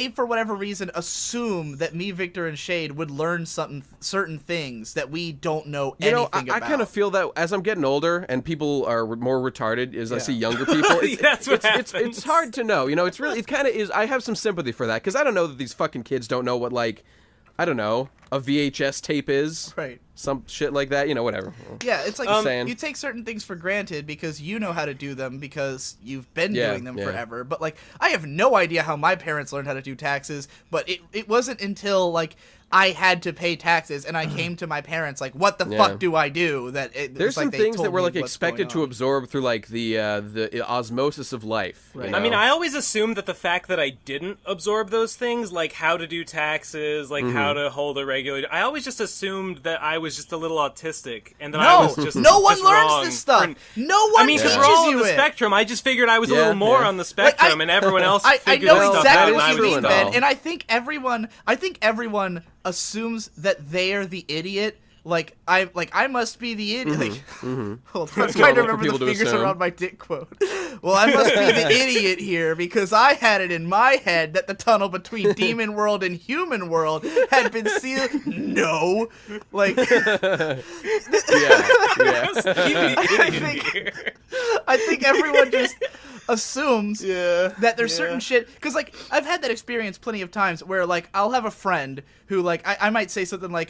for whatever reason assume that me, Victor, and Shade would learn certain things that we don't know You know, anything I about. kind of feel that as I'm getting older and people are more retarded, as I see younger people, That's what it's happens. hard to know. You know, it's really, it kind of is. I have some sympathy for that because I don't know that these fucking kids don't know what, like, I don't know, a VHS tape is. Right. Some shit like that. You know, whatever. Yeah, it's like saying. you take certain things for granted because you know how to do them because you've been Yeah, doing them yeah. forever. But like, I have no idea how my parents learned how to do taxes. But it wasn't until like I had to pay taxes and I came to my parents like, what the Yeah. fuck do I do? That There's some things that we're like expected to absorb through like the osmosis of life. Right. You I mean, know? I always assumed that the fact that I didn't absorb those things, like how to do taxes, like how to hold a regular, I always just assumed that I was just a little autistic, and that I was just no one just learns wrong this stuff. for- No one I mean, teaches because we're all on you the it. spectrum. I just figured I was a Yeah, little more yeah. on the spectrum, and everyone else I figured know stuff out, exactly and what I you was mean, dumb. Ben, and I think everyone assumes that they're the idiot. Like I must be the idiot. Like, hold on, I'm trying to normal for remember people the to fingers assume. around my dick quote. Well, I must be the idiot here because I had it in my head that the tunnel between demon world and human world had been sealed. No. Like... yeah. I think everyone just assumes that there's certain shit, because like I've had that experience plenty of times where like I'll have a friend who like I might say something like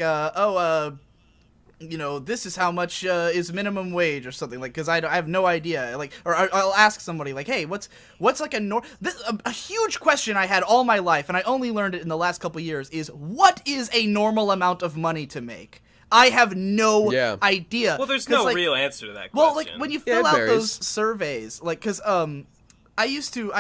you know, this is how much is minimum wage or something, like, because I have no idea, like, or I'll ask somebody like, hey, what's like a huge question I had all my life and I only learned it in the last couple years is, what is a normal amount of money to make? I have no idea. Well, there's no real answer to that question. Well, like when you fill out those surveys, like, because I used to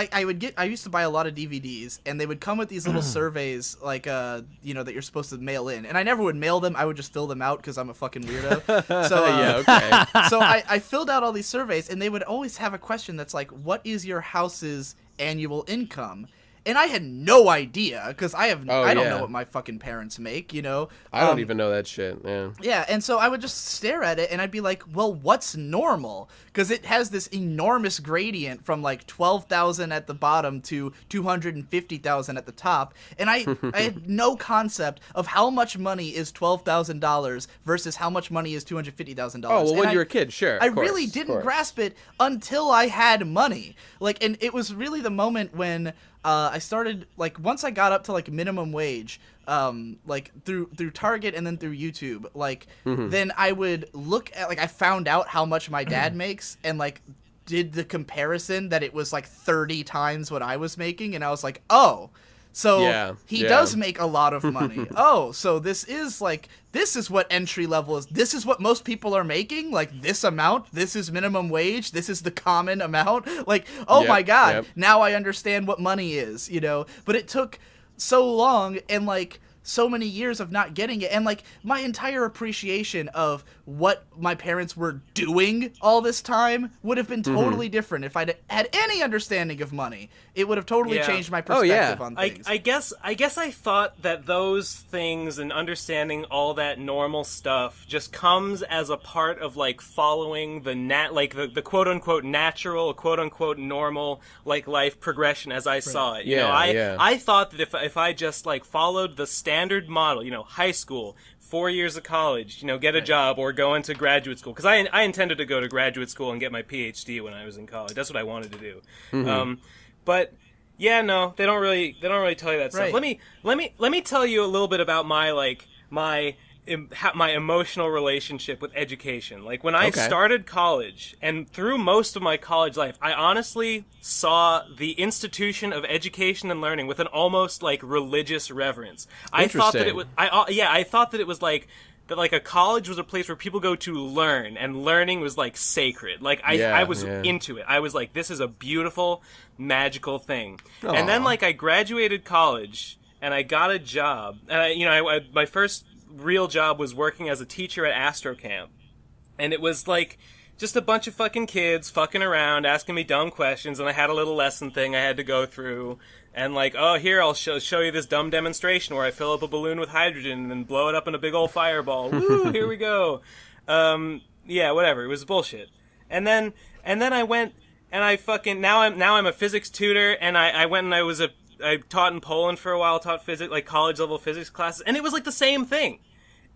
buy a lot of DVDs, and they would come with these little surveys, like you know, that you're supposed to mail in, and I never would mail them. I would just fill them out because I'm a fucking weirdo. So so I filled out all these surveys, and they would always have a question that's like, what is your house's annual income? And I had no idea, because I don't know what my fucking parents make, you know? I don't even know that shit, Yeah, and so I would just stare at it, and I'd be like, well, what's normal? Because it has this enormous gradient from, like, 12,000 at the bottom to 250,000 at the top, and I had no concept of how much money is $12,000 versus how much money is $250,000. Oh, well, when you were a kid, sure. I really didn't grasp it until I had money. Like, and it was really the moment when... I started, like, once I got up to, like, minimum wage, like, through Target and then through YouTube, like, then I would look at, like, I found out how much my dad makes, and, like, did the comparison that it was, like, 30 times what I was making, and I was like, oh, so he does make a lot of money. Oh, so this is, like, this is what entry level is. This is what most people are making? Like, this amount? This is minimum wage? This is the common amount? Like, oh my God, now I understand what money is, you know? But it took so long and, like, so many years of not getting it, and like my entire appreciation of what my parents were doing all this time would have been totally different if I'd had any understanding of money. It would have totally changed my perspective on things. I guess I thought that those things and understanding all that normal stuff just comes as a part of like following the quote unquote natural, quote unquote normal like life progression as I saw it. You know, I thought that if I just like followed the standard model, you know, high school, 4 years of college, you know, get a job or go into graduate school, because I intended to go to graduate school and get my PhD when I was in college. That's what I wanted to do. But yeah, no, they don't really tell you that stuff. Let me tell you a little bit about my emotional relationship with education. Like when I started college and through most of my college life, I honestly saw the institution of education and learning with an almost like religious reverence. I thought that it was I thought that it was like that, like a college was a place where people go to learn, and learning was like sacred. Like I was into it. I was like, this is a beautiful, magical thing. Aww. And then like I graduated college and I got a job, and my first real job was working as a teacher at Astro Camp, and it was like just a bunch of fucking kids fucking around asking me dumb questions, and I had a little lesson thing I had to go through, and like, oh, here, I'll show you this dumb demonstration where I fill up a balloon with hydrogen and then blow it up in a big old fireball. Woo, here we go. Yeah, whatever, it was bullshit. And then I went and I fucking now I'm a physics tutor, and I went and I taught in Poland for a while, taught physics, like college-level physics classes, and it was like the same thing.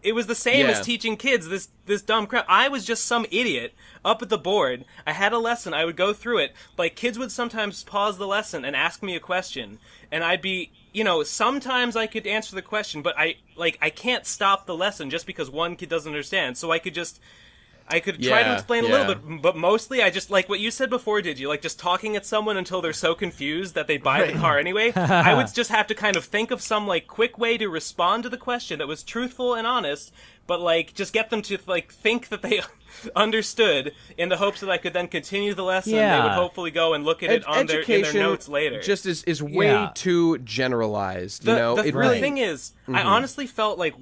It was the same as teaching kids this dumb crap. I was just some idiot up at the board. I had a lesson. I would go through it. Like, kids would sometimes pause the lesson and ask me a question, and I'd be, you know, sometimes I could answer the question, but I can't stop the lesson just because one kid doesn't understand, so I could try to explain a little bit, but mostly I just, like what you said before, did you? Like, just talking at someone until they're so confused that they buy the car anyway. I would just have to kind of think of some, like, quick way to respond to the question that was truthful and honest, but, like, just get them to, like, think that they understood in the hopes that I could then continue the lesson. They would hopefully go and look at it in their notes later. Just is way too generalized, you know? The thing is, I honestly felt like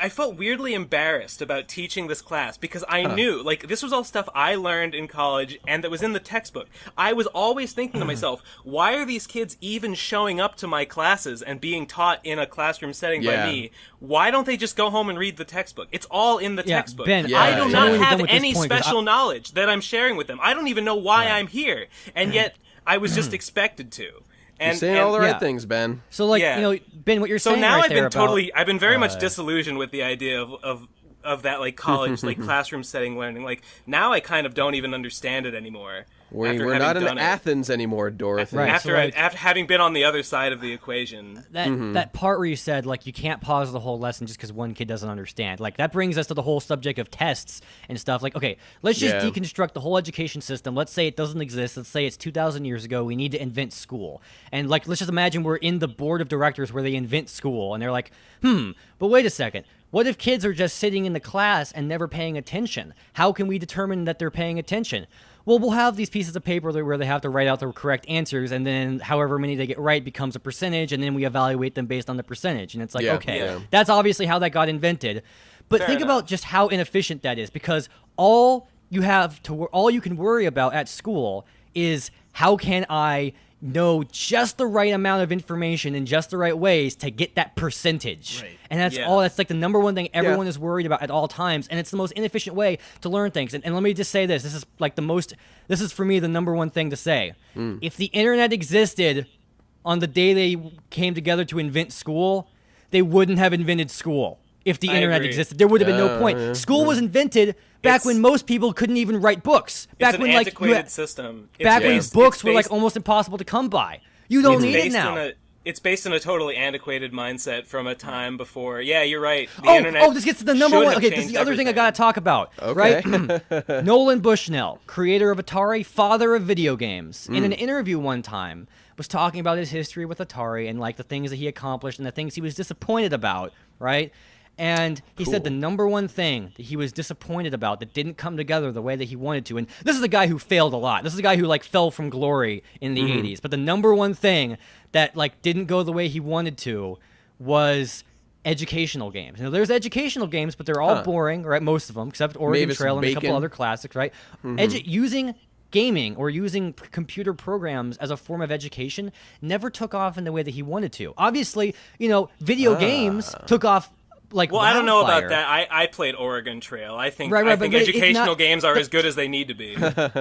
I felt weirdly embarrassed about teaching this class because I knew, like, this was all stuff I learned in college and that was in the textbook. I was always thinking to myself, why are these kids even showing up to my classes and being taught in a classroom setting by me? Why don't they just go home and read the textbook? textbook. It's all in the textbook. Ben, I do not have with any point, special knowledge that I'm sharing with them. I don't even know why I'm here, and yet I was just expected to. And, you're saying all the right things, Ben. So, like, you know, Ben, what you're saying now right I've been very much disillusioned with the idea of that, like, college, like, classroom setting learning. Like, now I kind of don't even understand it anymore. We're not in Athens anymore, Dorothy. Right. After having been on the other side of the equation. That part where you said, like, you can't pause the whole lesson just because one kid doesn't understand. Like, that brings us to the whole subject of tests and stuff. Like, okay, let's just deconstruct the whole education system. Let's say it doesn't exist. Let's say it's 2,000 years ago. We need to invent school. And, like, let's just imagine we're in the board of directors where they invent school. And they're like, but wait a second. What if kids are just sitting in the class and never paying attention? How can we determine that they're paying attention? Well, we'll have these pieces of paper where they have to write out the correct answers, and then however many they get right becomes a percentage, and then we evaluate them based on the percentage. And it's like, that's obviously how that got invented. But think about just how inefficient that is, because all you can worry about at school is how can I know just the right amount of information in just the right ways to get that percentage. Right. And that's all. That's like the number one thing everyone is worried about at all times, and it's the most inefficient way to learn things. And let me just say this. This is like this is for me the number one thing to say. If the internet existed on the day they came together to invent school, they wouldn't have invented school. If the internet existed, there would have been no point. School was invented back when most people couldn't even write books. Back it's when an like antiquated system. Back when books were like almost impossible to come by. You don't need it now. It's based on a totally antiquated mindset from a time before. Yeah, you're right. The internet. This gets to the number one. Okay, this is the other thing I gotta talk about. Right? Nolan Bushnell, creator of Atari, father of video games, in an interview one time was talking about his history with Atari and like the things that he accomplished and the things he was disappointed about. Right? And he said the number one thing that he was disappointed about that didn't come together the way that he wanted to, and this is a guy who failed a lot. This is a guy who like fell from glory in the 80s. But the number one thing that like didn't go the way he wanted to was educational games. Now, there's educational games, but they're all boring, right? Most of them, except Oregon Trail and a couple other classics, right? Using gaming or using computer programs as a form of education never took off in the way that he wanted to. Obviously, you know, video games took off. Like I don't know about that. I played Oregon Trail. I think educational games are as good as they need to be.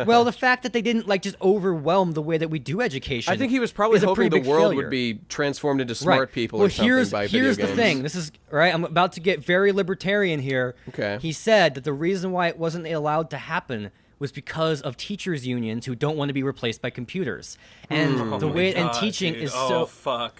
Well, the fact that they didn't like just overwhelm the way that we do education. I think he was probably hoping the world would be transformed into smart people or something by video games. Here's the thing. This is right. I'm about to get very libertarian here. Okay. He said that the reason why it wasn't allowed to happen was because of teachers' unions who don't want to be replaced by computers. And the way teaching is so. Oh fuck.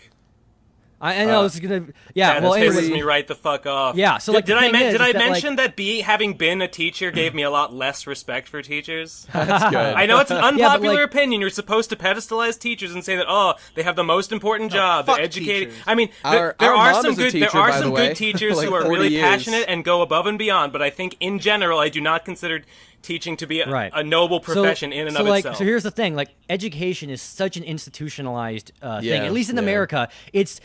I know this is gonna. That pisses me right the fuck off. Yeah. So like, did I mention that having been a teacher gave me a lot less respect for teachers? That's good. I know it's an unpopular opinion. You're supposed to pedestalize teachers and say that they have the most important job. They're educating. Teachers. I mean, there are some good teachers like who are really 40 passionate and go above and beyond. But I think in general, I do not consider teaching to be a noble profession in and of itself. So here's the thing: like, education is such an institutionalized thing. At least in America, it's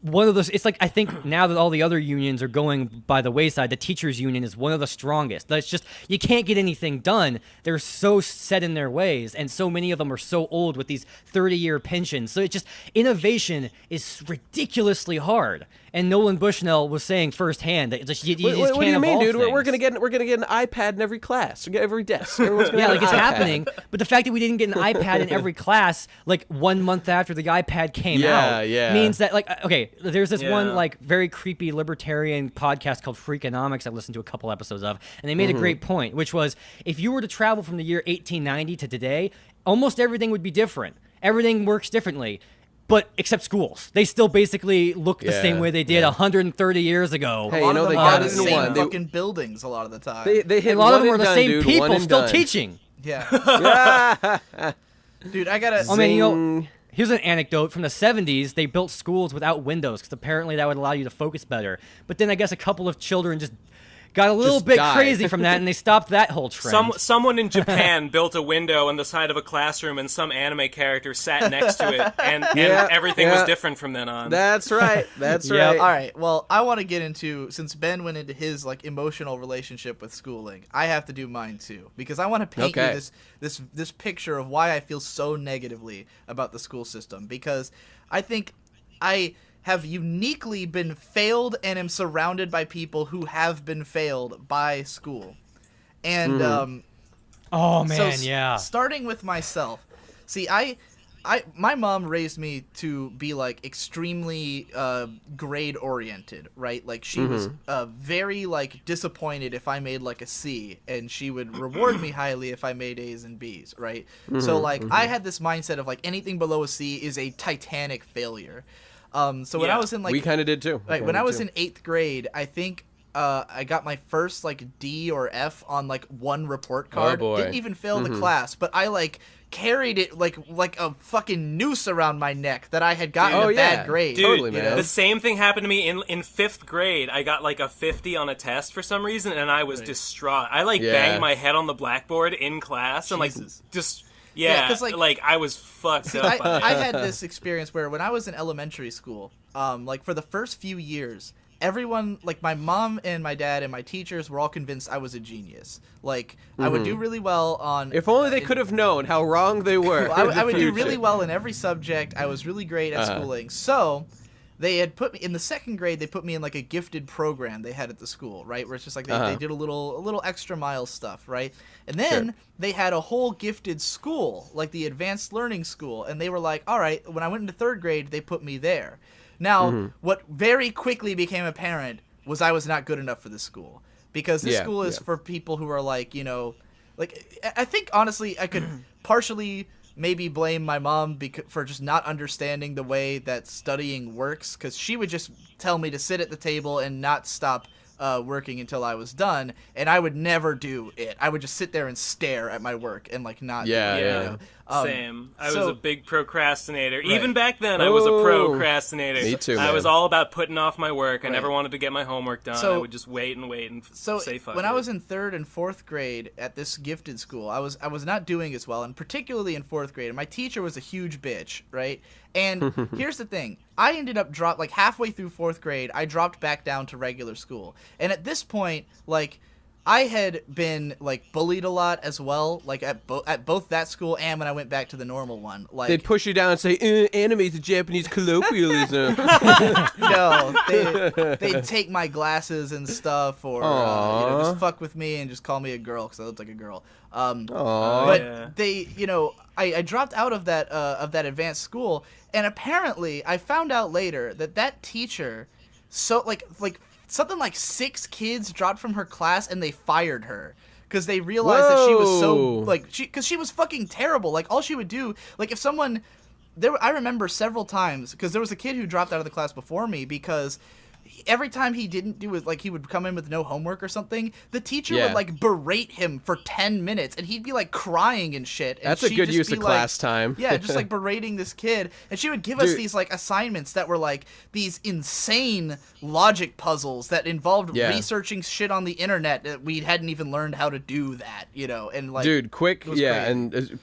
one of those. It's like, I think now that all the other unions are going by the wayside, the teachers' union is one of the strongest. That's just, you can't get anything done. They're so set in their ways, and so many of them are so old with these 30-year pensions. So it's just, innovation is ridiculously hard. And Nolan Bushnell was saying firsthand that you just can't what do you mean, dude? things. We're gonna get an iPad in every class, every desk. Everyone's gonna it's happening. But the fact that we didn't get an iPad in every class like 1 month after the iPad came out means that, like, okay, there's this one like very creepy libertarian podcast called Freakonomics I listened to a couple episodes of, and they made a great point, which was if you were to travel from the year 1890 to today, almost everything would be different. Everything works differently. But except schools, they still basically look the same way they did 130 years ago. Hey, you know, they got it in one. Fucking buildings a lot of the time. They hit a lot of them are the same people still teaching. Yeah. Dude, I gotta. I mean, you know, here's an anecdote from the 70s. They built schools without windows because apparently that would allow you to focus better. But then I guess a couple of children just got a little bit crazy from that, and they stopped that whole trend. Someone in Japan built a window on the side of a classroom, and some anime character sat next to it, and everything was different from then on. That's right. That's right. All right. Well, I want to get into, since Ben went into his like emotional relationship with schooling, I have to do mine too, because I want to paint you this picture of why I feel so negatively about the school system, because I think I have uniquely been failed and am surrounded by people who have been failed by school. And oh man, so yeah. Starting with myself. See, my mom raised me to be like extremely grade oriented, right? Like she was very like disappointed if I made like a C, and she would reward me highly if I made A's and B's, right? So like I had this mindset of like anything below a C is a titanic failure. So when I was in like we kind of did too. Right, when I was in 8th grade, I think I got my first like D or F on like one report card. Oh boy. Didn't even fail the class, but I like carried it like a fucking noose around my neck that I had gotten a bad grade. Dude, totally, man. The same thing happened to me in 5th grade. I got like a 50 on a test for some reason, and I was distraught. I like banged my head on the blackboard in class and like just. Yeah, 'cause, like I was fucked up. I had this experience where when I was in elementary school, like for the first few years, everyone, like my mom and my dad and my teachers were all convinced I was a genius. Like I would do really well on. If only they could have known how wrong they were. I would do really well in every subject. I was really great at schooling. So they had put me in the 2nd grade. They put me in like a gifted program they had at the school, right? Where it's just like they did a little extra mile stuff, right? And then they had a whole gifted school, like the advanced learning school, and they were like, all right. When I went into 3rd grade, they put me there. Now, what very quickly became apparent was I was not good enough for this school, because this school is for people who are like, you know, like I think honestly I could partially maybe blame my mom for just not understanding the way that studying works, because she would just tell me to sit at the table and not stop working until I was done, and I would never do it. I would just sit there and stare at my work and like not. Same. I was a big procrastinator. Right. Even back then, I was a procrastinator. Me too. I was all about putting off my work. I never wanted to get my homework done. I would just wait and say fuck when it. I was in 3rd and 4th grade at this gifted school, I was not doing as well, and particularly in 4th grade. And my teacher was a huge bitch, right? And here's the thing. I ended up like halfway through 4th grade, I dropped back down to regular school. And at this point, like, I had been like bullied a lot as well, like at both that school and when I went back to the normal one. Like they'd push you down and say, "Anime's a Japanese colloquialism." No, they'd take my glasses and stuff, or just fuck with me and just call me a girl because I looked like a girl. But they, I dropped out of that advanced school, and apparently I found out later that teacher, so like something like 6 kids dropped from her class and they fired her because they realized that she was so because she was fucking terrible. Like all she would do, like if someone I remember several times, because there was a kid who dropped out of the class before me because every time he didn't do it, like he would come in with no homework or something, the teacher would like berate him for 10 minutes and he'd be like crying and shit. And that's a good use of class time. Yeah, just like berating this kid. And she would give us these like assignments that were like these insane logic puzzles that involved researching shit on the internet that we hadn't even learned how to do that, and like dude, quick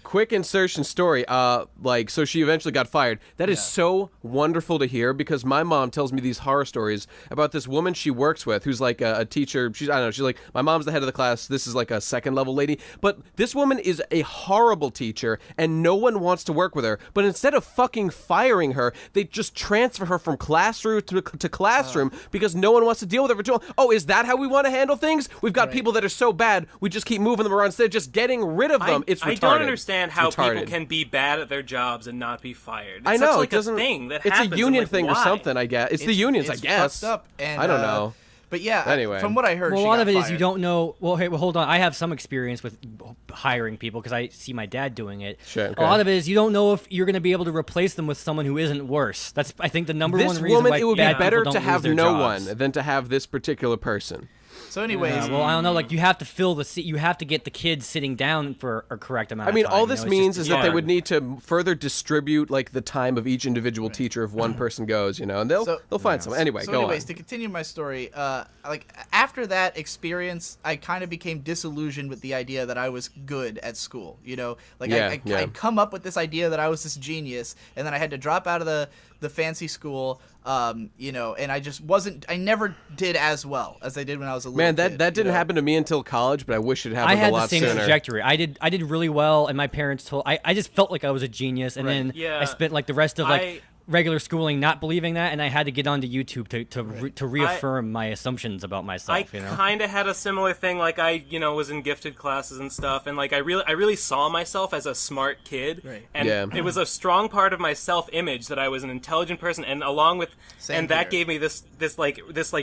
quick insertion story. So she eventually got fired. That is so wonderful to hear, because my mom tells me these horror stories about this woman she works with who's like a teacher. She's like, my mom's the head of the class. This is like a 2nd level lady. But this woman is a horrible teacher and no one wants to work with her. But instead of fucking firing her, they just transfer her from classroom to classroom because no one wants to deal with her for too long. Oh, is that how we want to handle things? We've got people that are so bad, we just keep moving them around instead of just getting rid of them. It's retarded. I don't understand how people can be bad at their jobs and not be fired. It's I know. Such, like, a thing that it's happens. a union thing or something, I guess. It's the unions, I guess. Fucked up. And, I don't know. But yeah, anyway, from what I heard, a lot of it is you don't know. Well, hey, hold on. I have some experience with hiring people because I see my dad doing it. Sure, okay. A lot of it is you don't know if you're going to be able to replace them with someone who isn't worse. That's, I think, the number one reason why it would be better to have no jobs. one than to have this particular person. So anyways, well, I don't know. Like, you have to fill the seat. You have to get the kids sitting down for a correct amount. I mean, of time, all this means is that they would need to further distribute like the time of each individual teacher if one person goes, and they'll find someone. Anyway, go on. To continue my story, like after that experience, I kind of became disillusioned with the idea that I was good at school. I'd come up with this idea that I was this genius, and then I had to drop out of the fancy school, and I just wasn't. I never did as well as I did when I was a little kid. Man, that didn't happen to me until college, but I wish it happened a lot sooner. I had the same trajectory. I did really well, and my parents told. I just felt like I was a genius, and then I spent like the rest of regular schooling not believing that, and I had to get onto YouTube to reaffirm my assumptions about myself. I kind of had a similar thing. Like I was in gifted classes and stuff, and like I really saw myself as a smart kid, and it was a strong part of my self-image that I was an intelligent person, and along with that gave me this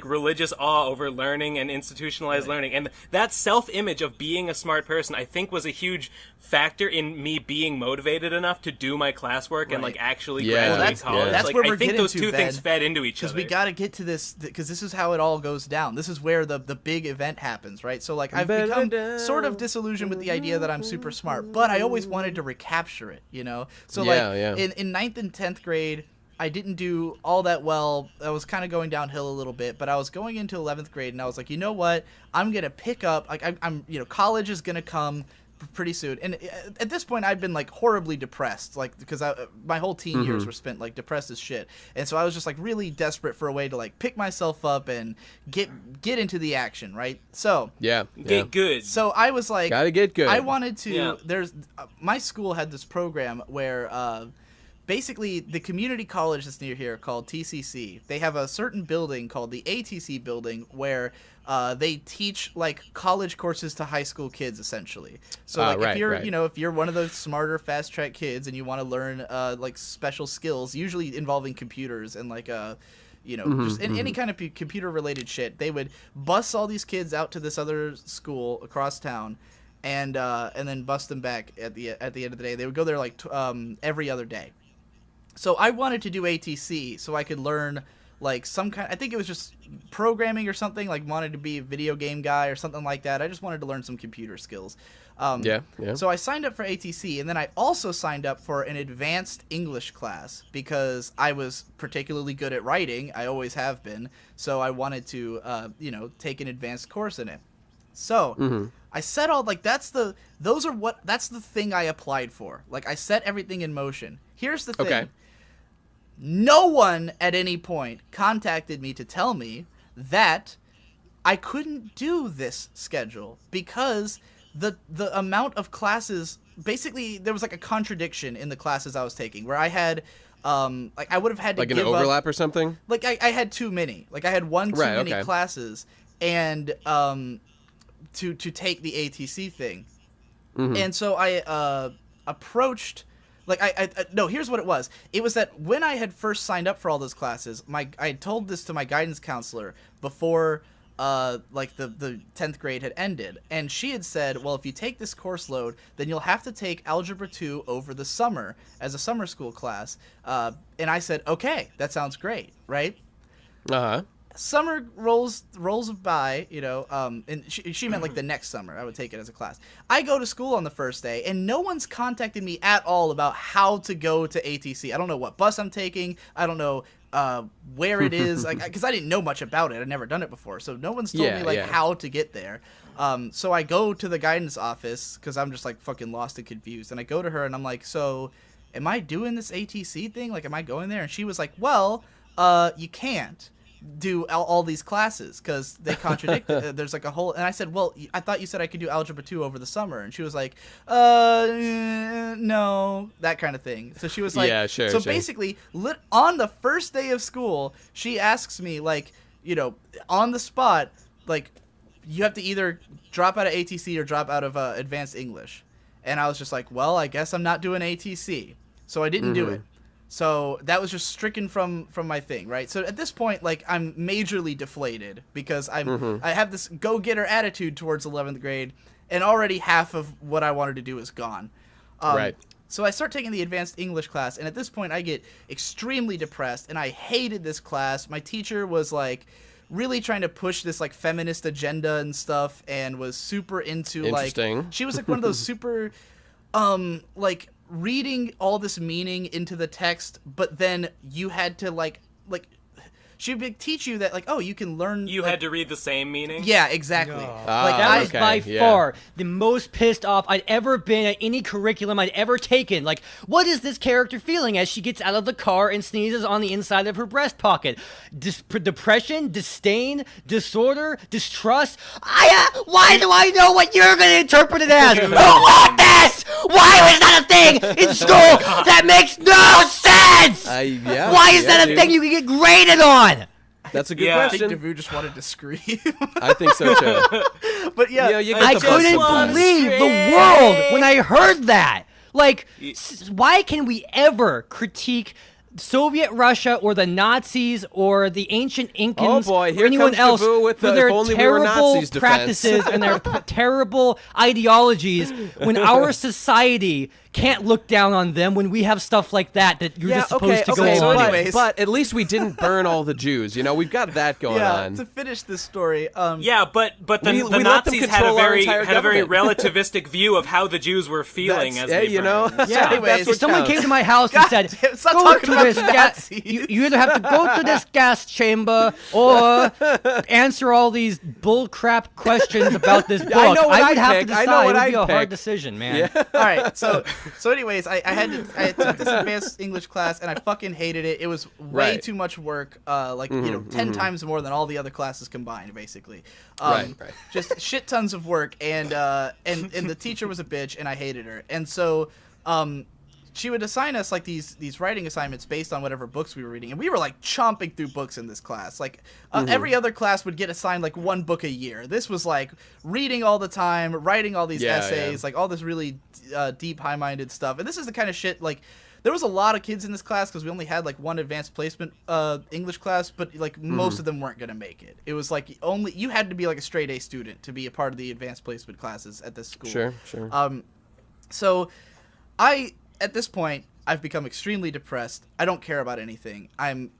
religious awe over learning and institutionalized learning, and that self-image of being a smart person, I think, was a huge factor in me being motivated enough to do my classwork and like actually graduate college. That's like, where we're I think getting those to, two Ben, things fed into each other. Because we got to get to this, because this is how it all goes down. This is where the big event happens, right? So like I've become sort of disillusioned with the idea that I'm super smart, but I always wanted to recapture it, you know? So in 9th and 10th grade, I didn't do all that well. I was kind of going downhill a little bit, but I was going into 11th grade, and I was like, you know what? I'm going to pick up, like I'm college is going to come pretty soon. And at this point I'd been like horribly depressed, like because my whole teen years were spent like depressed as shit, and so I was just like really desperate for a way to like pick myself up and get into the action, right? So get good. So I was like, gotta get good. I wanted to there's my school had this program where basically the community college that's near here called TCC, they have a certain building called the ATC building where they teach like college courses to high school kids essentially. So like if you're if you're one of those smarter fast track kids and you want to learn like special skills usually involving computers and like just any kind of computer related shit, they would bus all these kids out to this other school across town and then bus them back at the end of the day. They would go there like every other day. So I wanted to do ATC so I could learn like some kind, I think it was just programming or something, like wanted to be a video game guy or something like that. I just wanted to learn some computer skills. So I signed up for ATC, and then I also signed up for an advanced English class because I was particularly good at writing. I always have been. So I wanted to, take an advanced course in it. So I set all, like, that's the thing I applied for. Like, I set everything in motion. Here's the thing. Okay. No one at any point contacted me to tell me that I couldn't do this schedule because the amount of classes, basically there was like a contradiction in the classes I was taking where I had like I would have had to like give an overlap up, or something. Like I had too many. Like I had too many classes and to take the ATC thing. And so I approached. Like no, here's what it was. It was that when I had first signed up for all those classes, I told this to my guidance counselor before like the 10th grade had ended, and she had said, well, if you take this course load, then you'll have to take Algebra 2 over the summer as a summer school class. And I said, okay, that sounds great, right? Summer rolls by, and she meant like the next summer I would take it as a class. I go to school on the first day, and no one's contacted me at all about how to go to ATC. I don't know what bus I'm taking. I don't know where it is, because I didn't know much about it. I'd never done it before, so no one's told me how to get there. So I go to the guidance office because I'm just like fucking lost and confused, and I go to her and I'm like, so am I doing this ATC thing? Like, am I going there? And she was like, well, you can't do all these classes because they contradict. There's like a whole, and I said, well, I thought you said I could do Algebra 2 over the summer, and she was like, no, that kind of thing. So she was like, basically, on the first day of school, she asks me, like, on the spot, like, you have to either drop out of ATC or drop out of advanced English. And I was just like, well, I guess I'm not doing ATC, so I didn't do it. So that was just stricken from my thing, right? So at this point, like, I'm majorly deflated because I have this go-getter attitude towards 11th grade, and already half of what I wanted to do is gone. So I start taking the advanced English class, and at this point I get extremely depressed, and I hated this class. My teacher was, like, really trying to push this, like, feminist agenda and stuff, and was super into, like... She was, like, one of those super, like... reading all this meaning into the text, but then you had to like she would teach you that, like, oh, you can learn. You had to read the same meaning? Yeah, exactly. That was by far the most pissed off I'd ever been at any curriculum I'd ever taken. Like, what is this character feeling as she gets out of the car and sneezes on the inside of her breast pocket? Depression, disdain, disorder, distrust. Why do I know what you're going to interpret it as? Who wrote this? Why was that a thing in school? That makes no sense! sense? Why is that a thing you can get graded on? That's a good I question. think DeVue just wanted to scream. I think so too. But yeah, you get I the couldn't buzz believe the world when I heard that. Like, why can we ever critique Soviet Russia or the Nazis or the ancient Incans or anyone else with for their terrible practices and their terrible ideologies when our society can't look down on them when we have stuff like that you're just supposed to go on? But at least we didn't burn all the Jews. You know, we've got that going on. To finish this story, but the Nazis had a very relativistic view of how the Jews were feeling as they burned. Anyways, if someone came to my house and said, "Go to this gas," you either have to go to this gas chamber or answer all these bullcrap questions about this book. I would have to decide. It would be a hard decision, man. All right, so anyways, I took this advanced English class and I fucking hated it. It was way too much work, 10 times more than all the other classes combined, basically. Just shit tons of work, and the teacher was a bitch, and I hated her. And so, she would assign us like these writing assignments based on whatever books we were reading, and we were like chomping through books in this class. Like every other class would get assigned like one book a year. This was like reading all the time, writing all these essays, like all this really deep, high-minded stuff. And this is the kind of shit like there was a lot of kids in this class because we only had like one advanced placement English class, but like most of them weren't gonna make it. It was like you had to be like a straight A student to be a part of the advanced placement classes at this school. Sure. So at this point, I've become extremely depressed. I don't care about anything. I'm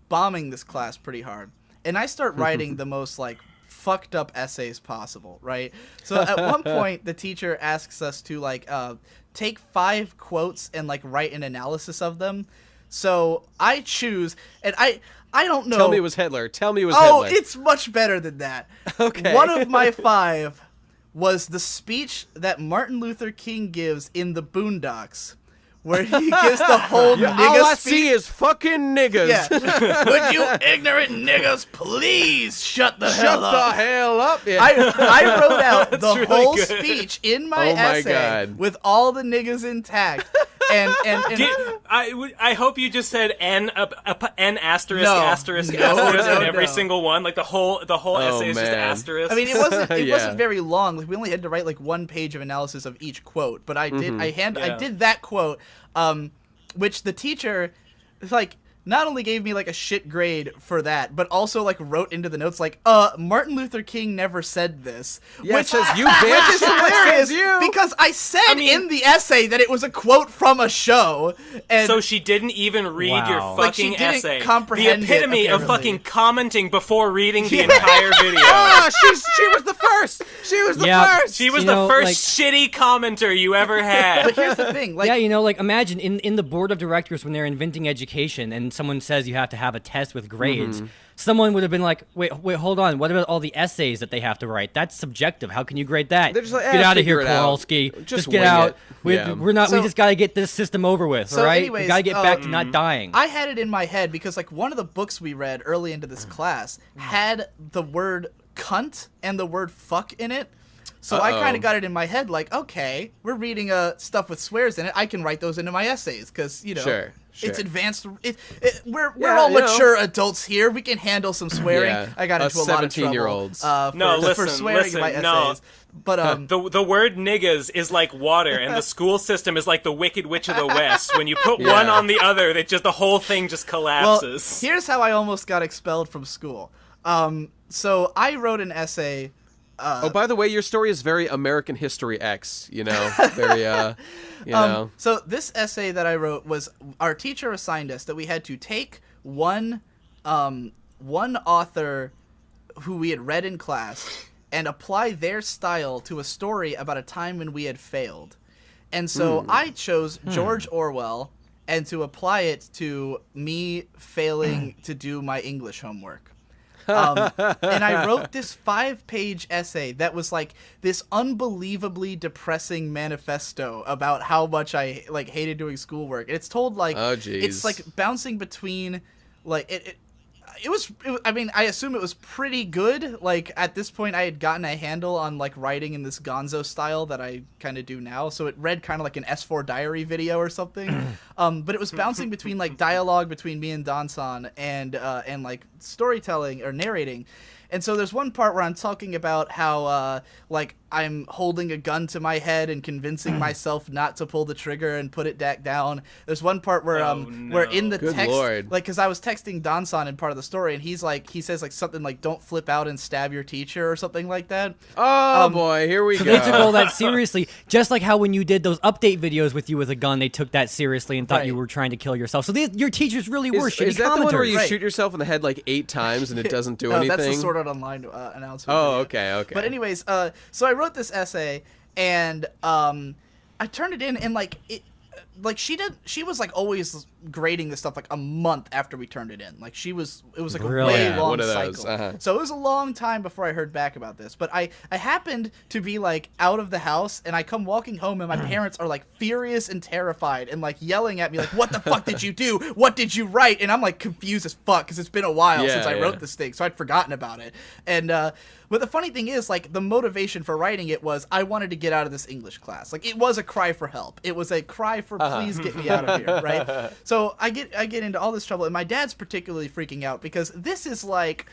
bombing this class pretty hard. And I start writing the most, like, fucked up essays possible, right? So at one point, the teacher asks us to, like, take 5 quotes and, like, write an analysis of them. So I choose, and I don't know. Tell me it was Hitler. Oh, it's much better than that. Okay. One of my 5 was the speech that Martin Luther King gives in the Boondocks, where he gives the whole nigga all I speech. see is fucking niggas. Yeah. Would you ignorant niggas please shut the hell up? Shut the hell up. Yeah. I wrote out the really whole good. speech in my Oh my essay God. with all the niggas intact. And I hope you just said N asterisk No. asterisk No, asterisk no, in every no. single one. Like the whole essay is just man. asterisk. I mean, it wasn't Yeah. very long. Like we only had to write like 1 page of analysis of each quote, but I did I did that quote, which the teacher like not only gave me like a shit grade for that, but also like wrote into the notes like, Martin Luther King never said this. Yeah, which it says you bitch. Which is hilarious you. because I said in the essay that it was a quote from a show, and so she didn't even read Wow. your Like, she fucking didn't essay. comprehend The epitome it, of apparently. fucking commenting before reading the entire video. She was the first. She was the first. She was You the know, first like- shitty commenter you ever had. But here's the thing, like Imagine in the board of directors when they're inventing education and someone says you have to have a test with grades, someone would have been like, wait, hold on, what about all the essays that they have to write? That's subjective. How can you grade that? They're just like, get out of figure here, it out. Kowalski. Just get wing out. it. We Yeah. just gotta get this system over with, all right? anyways, We gotta get back to not dying. I had it in my head because like one of the books we read early into this class had the word cunt and the word fuck in it. So I kind of got it in my head like, okay, we're reading stuff with swears in it. I can write those into my essays because, Sure. it's advanced. We're all mature adults here. We can handle some swearing. Yeah. I got into a lot of trouble 17-year-olds. for swearing in my essays. no. But The word niggas is like water, and the school system is like the Wicked Witch of the West. When you put one on the other, the whole thing just collapses. Well, here's how I almost got expelled from school. So I wrote an essay. By the way, your story is very American History X. You know, very you know. So this essay that I wrote was our teacher assigned us that we had to take one author who we had read in class and apply their style to a story about a time when we had failed. And so I chose George Orwell and to apply it to me failing to do my English homework. And I wrote this 5-page essay that was like this unbelievably depressing manifesto about how much I like hated doing schoolwork. And it's told like Oh, geez. it's like bouncing between like I mean, I assume it was pretty good. Like, at this point, I had gotten a handle on, like, writing in this gonzo style that I kind of do now. So it read kind of like an S4 diary video or something. But it was bouncing between, like, dialogue between me and Dansan and like, storytelling or narrating. And so there's one part where I'm talking about how, like, I'm holding a gun to my head and convincing myself not to pull the trigger and put it back down. There's one part where, where in the Good text, Lord. like, because I was texting Dansan in part of the story, and he says, like, something like, don't flip out and stab your teacher or something like that. Oh, boy, here we So go. they took all that seriously, just like how when you did those update videos with you with a gun, they took that seriously and thought you were trying to kill yourself. So your teachers really were shitty Is that the one where you Right. shoot yourself in the head like 8 times and it doesn't do No, anything? that's the Sword Art Online announcement. Oh, video. okay. But anyways, so I wrote this essay, and I turned it in, and like she was like always grading this stuff like a month after we turned it in. Like it was like Really? a way Yeah, long one of cycle. those, So it was a long time before I heard back about this. But I happened to be like out of the house, and I come walking home, and my parents are like furious and terrified and like yelling at me like, "What the fuck did you do? What did you write?" And I'm like confused as fuck because it's been a while since I wrote this thing, so I'd forgotten about it. And but the funny thing is, like, the motivation for writing it was I wanted to get out of this English class. Like, it was a cry for help. It was a cry for please get me out of here, right? So I get into all this trouble, and my dad's particularly freaking out because this is like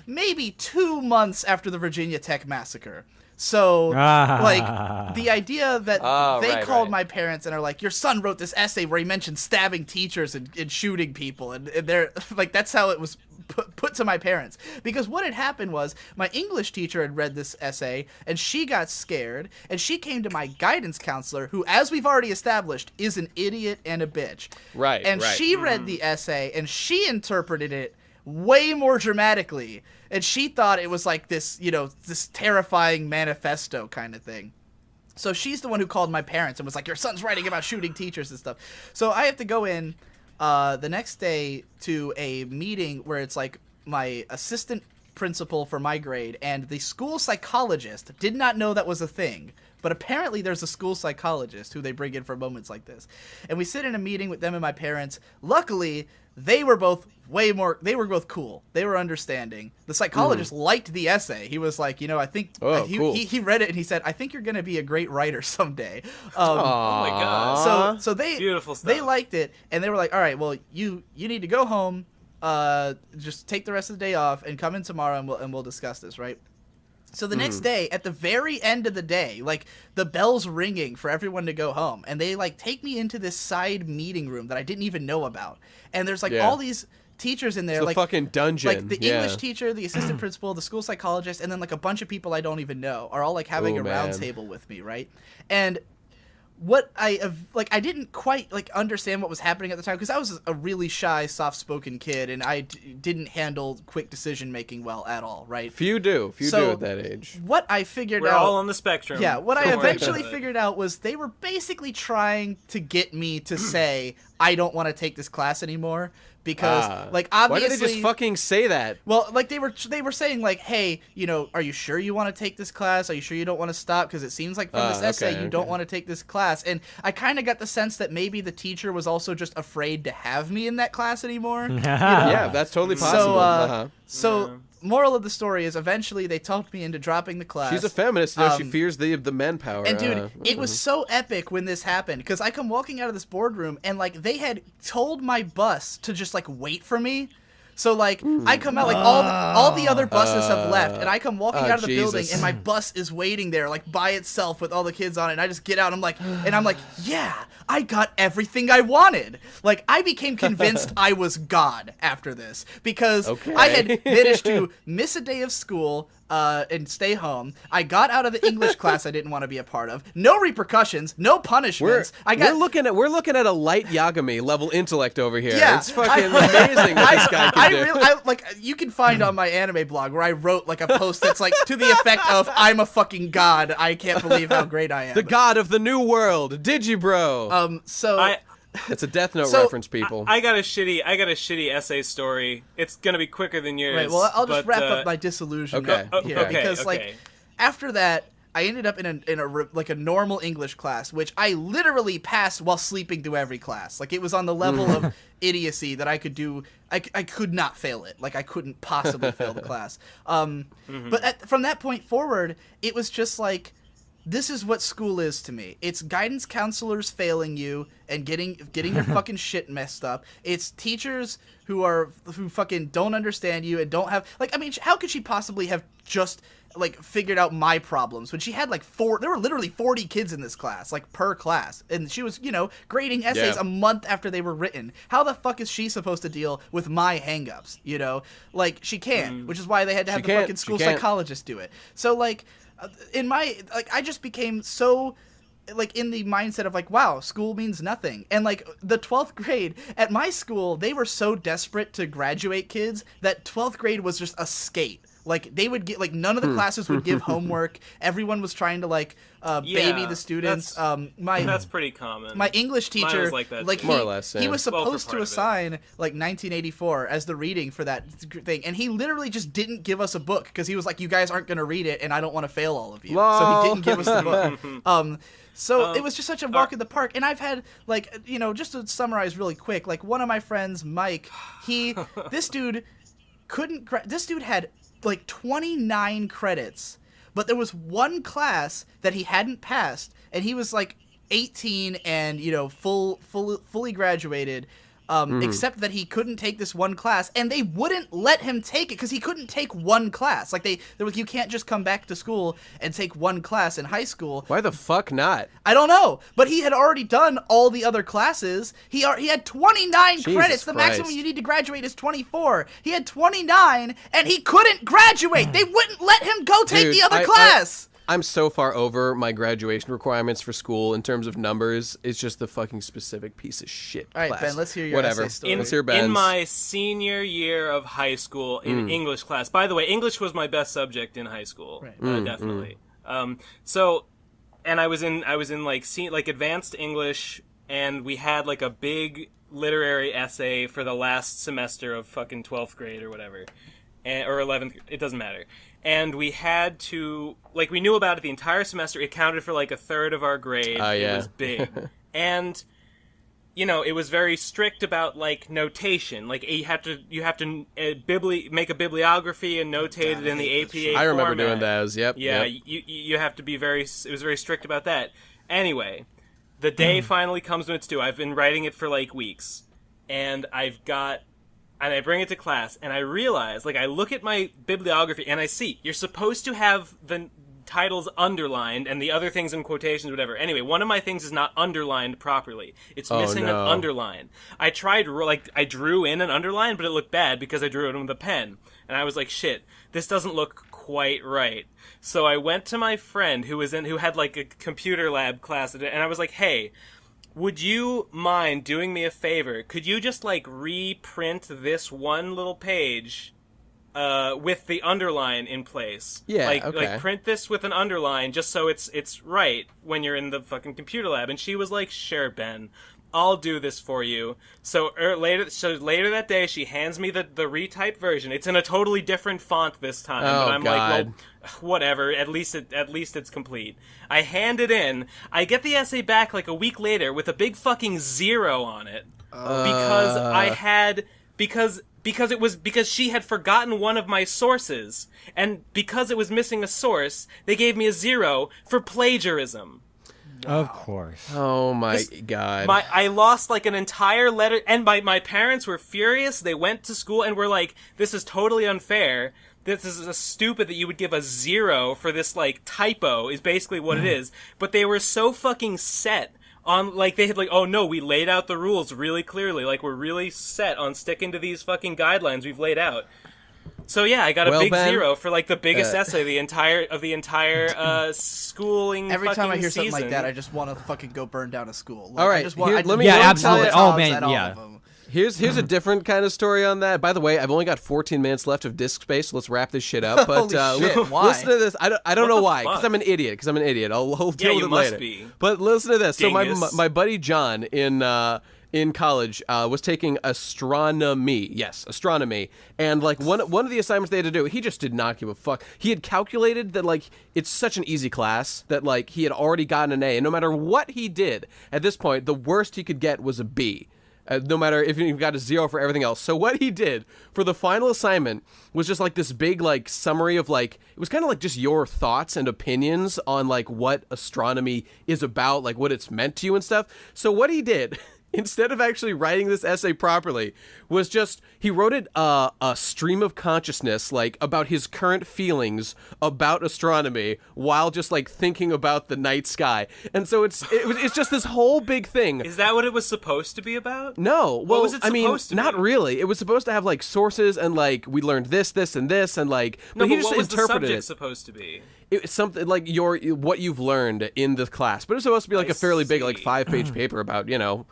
maybe 2 months after the Virginia Tech massacre. So, like, the idea that they called my parents and are like, your son wrote this essay where he mentioned stabbing teachers and shooting people, and they're like, that's how it was put to my parents. Because what had happened was my English teacher had read this essay, and she got scared, and she came to my guidance counselor, who, as we've already established, is an idiot and a bitch. Right, And right. she read the essay, and she interpreted it way more dramatically, and she thought it was like this, you know, this terrifying manifesto kind of thing. So she's the one who called my parents and was like, your son's writing about shooting teachers and stuff. So I have to go in the next day to a meeting where it's like my assistant principal for my grade and the school psychologist did not know that was a thing. But apparently there's a school psychologist who they bring in for moments like this. And we sit in a meeting with them and my parents. Luckily, they were both cool. They were understanding. The psychologist liked the essay. He was like, you know, I think cool. he read it and he said, I think you're going to be a great writer someday. Oh my god. So they Beautiful stuff. They liked it, and they were like, all right, well, you need to go home, just take the rest of the day off and come in tomorrow and we'll discuss this, right? So the next day, at the very end of the day, like, the bell's ringing for everyone to go home, and they, like, take me into this side meeting room that I didn't even know about. And there's, like, all these teachers in there. It's the like fucking dungeon. Like, the English teacher, the assistant principal, the school psychologist, and then, like, a bunch of people I don't even know are all, like, having a round table with me, right? And what I didn't quite like understand what was happening at the time because I was a really shy, soft-spoken kid, and I didn't handle quick decision making well at all, right? Few do So, at that age. What I figured We're out, all on the spectrum. yeah, what I Don't worry eventually about it. figured out was they were basically trying to get me to say I don't want to take this class anymore because, like, obviously, why did they just fucking say that? well, like, they were saying, like, hey, you know, are you sure you want to take this class? Are you sure you don't want to stop? Because it seems like from this essay you don't want to take this class. And I kind of got the sense that maybe the teacher was also just afraid to have me in that class anymore. You know? Yeah, that's totally possible. So moral of the story is eventually they talked me into dropping the class. She's a feminist, you know, she fears the manpower. And dude, it was so epic when this happened because I come walking out of this boardroom and like they had told my bus to just like wait for me. So like I come out like all the other buses have left and I come walking out of the building and my bus is waiting there like by itself with all the kids on it and I just get out and I'm like yeah, I got everything I wanted. Like I became convinced I was God after this because I had managed to miss a day of school and stay home. I got out of the English class I didn't want to be a part of. No repercussions, no punishments. We're looking at a light Yagami level intellect over here. Yeah, it's fucking amazing what this guy can do. Like you can find on my anime blog where I wrote like a post that's like to the effect of I'm a fucking god. I can't believe how great I am. The god of the new world, Digibro. It's a Death Note reference, people. I got a shitty essay story. It's gonna be quicker than yours. Right. Well, I'll just wrap up my disillusionment here because like after that, I ended up in a normal English class, which I literally passed while sleeping through every class. Like, it was on the level of idiocy that I could do. I could not fail it. Like, I couldn't possibly fail the class. But from that point forward, it was just like, this is what school is to me. It's guidance counselors failing you and getting your fucking shit messed up. It's teachers who fucking don't understand you and don't have, like, I mean, how could she possibly have just, like, figured out my problems when she had, like, there were literally 40 kids in this class, like, per class, and she was, grading essays a month after they were written. How the fuck is she supposed to deal with my hangups, Like, she can't, which is why they had to have the fucking school psychologist do it. So, like, I just became so, like, in the mindset of, like, wow, school means nothing. And, like, the 12th grade at my school, they were so desperate to graduate kids that 12th grade was just a skate. Like, they would get, like, none of the classes would give homework. Everyone was trying to, like, baby the students. That's pretty common. My English teacher, was like that, like, more or less, he was supposed to assign, like, 1984 as the reading for that thing, and he literally just didn't give us a book, because he was like, you guys aren't going to read it, and I don't want to fail all of you. So he didn't give us the book. So it was just such a walk in the park, and I've had, like, just to summarize really quick, like, one of my friends, Mike, this dude had like 29 credits, but there was one class that he hadn't passed, and he was like 18 and fully graduated, except that he couldn't take this one class, and they wouldn't let him take it because he couldn't take one class. Like, you can't just come back to school and take one class in high school. Why the fuck not? I don't know, but he had already done all the other classes. He had 29 credits. The maximum you need to graduate is 24. He had 29, and he couldn't graduate. They wouldn't let him go take the other class. I'm so far over my graduation requirements for school in terms of numbers. It's just the fucking specific piece of shit. All right, class. Ben, let's hear your essay story. Let's hear Ben's. In my senior year of high school, in English class. By the way, English was my best subject in high school, definitely. And I was in like advanced English, and we had like a big literary essay for the last semester of fucking 12th grade or whatever, or 11th. It doesn't matter. And we had to, like, we knew about it the entire semester. It counted for, like, a third of our grade. Oh, yeah. It was big. And, it was very strict about, like, notation. Like, you have to make a bibliography and notate it in the APA I remember format. doing those, yep. Yeah, yep. You have to be it was very strict about that. Anyway, the day finally comes when it's due. I've been writing it for, like, weeks. And and I bring it to class, and I realize, like, I look at my bibliography, and I see, you're supposed to have the titles underlined, and the other things in quotations, whatever. Anyway, one of my things is not underlined properly. It's missing an underline. I drew in an underline, but it looked bad because I drew it with a pen. And I was like, shit, this doesn't look quite right. So I went to my friend who had, like, a computer lab class, and I was like, hey, would you mind doing me a favor? Could you just, like, reprint this one little page with the underline in place? Yeah, like, okay. Like, print this with an underline just so it's right when you're in the fucking computer lab. And she was like, sure, Ben, I'll do this for you. So later that day, she hands me the retyped version. It's in a totally different font this time. Oh, but I'm God. like, well, whatever. At least it's complete. I hand it in. I get the essay back like a week later with a big fucking 0 on it because she had forgotten one of my sources, and because it was missing a source, they gave me a 0 for plagiarism. Wow. Of course. Oh my God. I lost like an entire letter, and my parents were furious. They went to school and were like, this is totally unfair. This is stupid that you would give a 0 for this, like, typo is basically what it is. But they were so fucking set on, like, they had, like, oh no, we laid out the rules really clearly. Like, we're really set on sticking to these fucking guidelines we've laid out. So yeah, I got a big Ben, 0 for, like, the biggest essay the entire schooling. Every time I hear season. something like that, I just want to fucking go burn down a school. Like, All right, absolutely. Oh man, yeah. Here's a different kind of story on that. By the way, I've only got 14 minutes left of disk space, so let's wrap this shit up. But Holy shit, why? Listen to this. I don't know why, fuck? because I'm an idiot. I'll deal with you it must later. be. But listen to this. Dingus. So my buddy John in in college was taking astronomy. Yes, astronomy. And like one of the assignments they had to do, he just did not give a fuck. He had calculated that like it's such an easy class that like he had already gotten an A, and no matter what he did at this point, the worst he could get was a B. No matter if he got a 0 for everything else. So what he did for the final assignment was just like this big like summary of like, it was kind of like just your thoughts and opinions on like what astronomy is about, like what it's meant to you and stuff. So what he did, instead of actually writing this essay properly, was just, he wrote it a stream of consciousness, like about his current feelings about astronomy while just like thinking about the night sky. And so it's just this whole big thing. Is that what it was supposed to be about? No. Well, what was it supposed to be? Not really. It was supposed to have like sources and like we learned this, and this, and like, but he but just what was the interpreted subject it. supposed to be? It's something like what you've learned in the class, but it's supposed to be like a fairly big, like 5-page paper about, you know,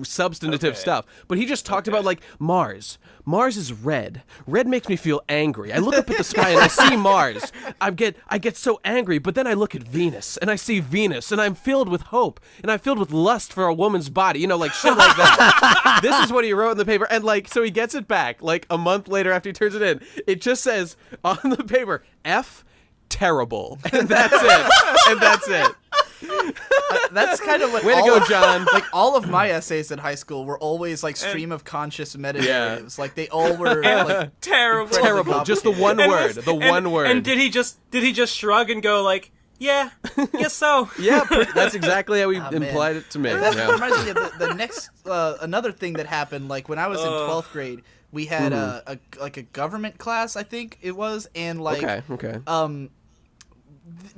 substantive stuff. But he just talked about like Mars. Mars is red. Red makes me feel angry. I look up at the sky and I see Mars. I get so angry, but then I look at Venus and I see Venus and I'm filled with hope and I'm filled with lust for a woman's body. You know, like shit like that. This is what he wrote in the paper. And like, so he gets it back like a month later after he turns it in. It just says on the paper, F, terrible. And that's it. And that's it. That's kind of what Way to go, John. Like all of my essays in high school were always like stream of conscious meditatives. Like they all were like Terrible. Terrible. Just the one word. The one word. And did he just shrug and go like, yeah, guess so? Yeah, that's exactly how he implied it to me. That reminds me of the next another thing that happened. Like when I was in 12th grade, we had a government class, I think it was, and like okay.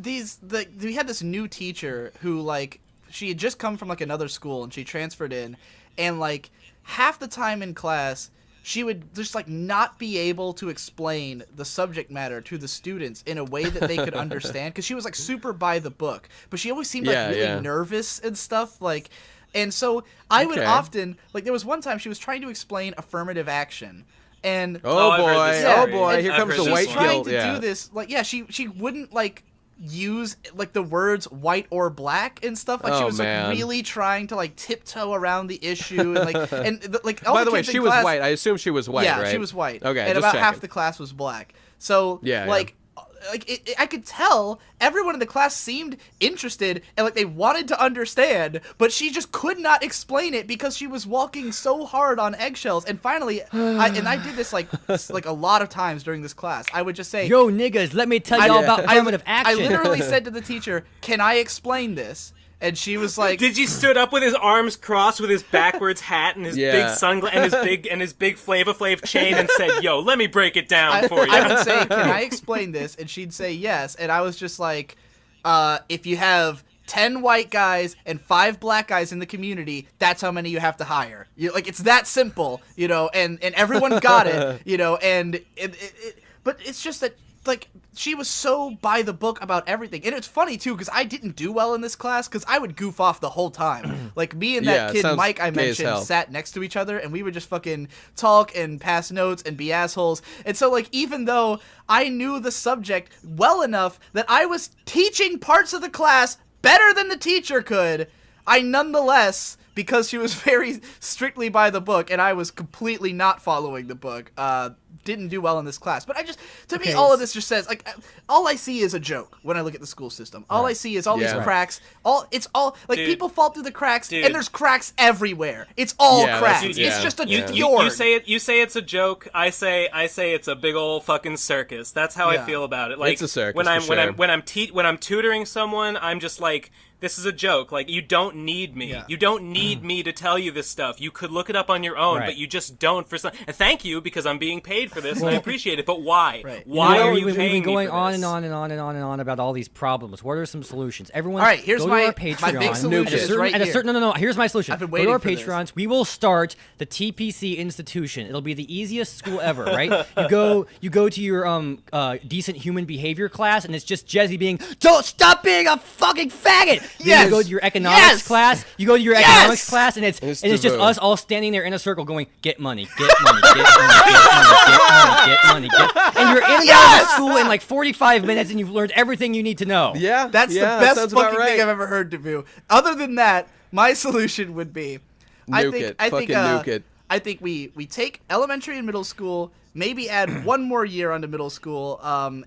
We had this new teacher who like she had just come from like another school and she transferred in, and like half the time in class she would just like not be able to explain the subject matter to the students in a way that they could understand, because she was like super by the book, but she always seemed like really nervous and stuff like. And so I would often like, there was one time she was trying to explain affirmative action. And oh boy, here comes the white guilt. She was trying to do this, like, she wouldn't like use like the words white or black and stuff. Like she was like really trying to like tiptoe around the issue and like all by the the way, kids she in was class, white. I assume she was white. Yeah, right? she was white. Okay, and just about checking. half the class was black. So I could tell everyone in the class seemed interested and like they wanted to understand, but she just could not explain it because she was walking so hard on eggshells. And finally, I did this like a lot of times during this class. I would just say, "Yo, niggas, let me tell y'all about affirmative action." I literally said to the teacher, "Can I explain this?" And she was like, "Did you stood up with his arms crossed, with his backwards hat and his big sunglasses and his big Flava Flav chain, and said, 'Yo, let me break it down for you.'" I would say, "Can I explain this?" And she'd say yes. And I was just like, "If you have 10 white guys and 5 black guys in the community, that's how many you have to hire. Like it's that simple, you know." And everyone got it, you know. And but it's just that. Like, she was so by the book about everything. And it's funny, too, because I didn't do well in this class, because I would goof off the whole time. Like, me and that kid, Mike, I mentioned, sat next to each other, and we would just fucking talk and pass notes and be assholes. And so, like, even though I knew the subject well enough that I was teaching parts of the class better than the teacher could, I nonetheless, because she was very strictly by the book, and I was completely not following the book, didn't do well in this class. But to me, all of this just says, like, all I see is a joke when I look at the school system. All I see is all these cracks. People fall through the cracks, and there's cracks everywhere. It's all cracks. It's just a you say it's a joke. I say it's a big old fucking circus. That's how I feel about it. Like, it's a circus. When I'm tutoring someone, I'm just like, this is a joke. Like, you don't need me. Yeah. You don't need me to tell you this stuff. You could look it up on your own, but you just don't for some. And thank you, because I'm being paid for this, and I appreciate it. But why? Right. Why are you we've paying been going me for on this? and on and on and on and on about all these problems. What are some solutions? Everyone, all right, here's go my to our Patreon. My big solution is right here. No. Here's my solution. I've been go waiting to our for Patreons. This. We will start the TPC institution. It'll be the easiest school ever, right? You go to your decent human behavior class, and it's just Jesse being, "Don't stop being a fucking faggot." Then you go to your economics class. You go to your economics class, and it's just us all standing there in a circle going, "Get money, get money, get money, get money, get money, get money." And you're in and out of school in like 45 minutes, and you've learned everything you need to know. Yeah, that's the best fucking thing I've ever heard to do. Other than that, my solution would be, Nuke it. I think we take elementary and middle school, maybe add one more year onto middle school,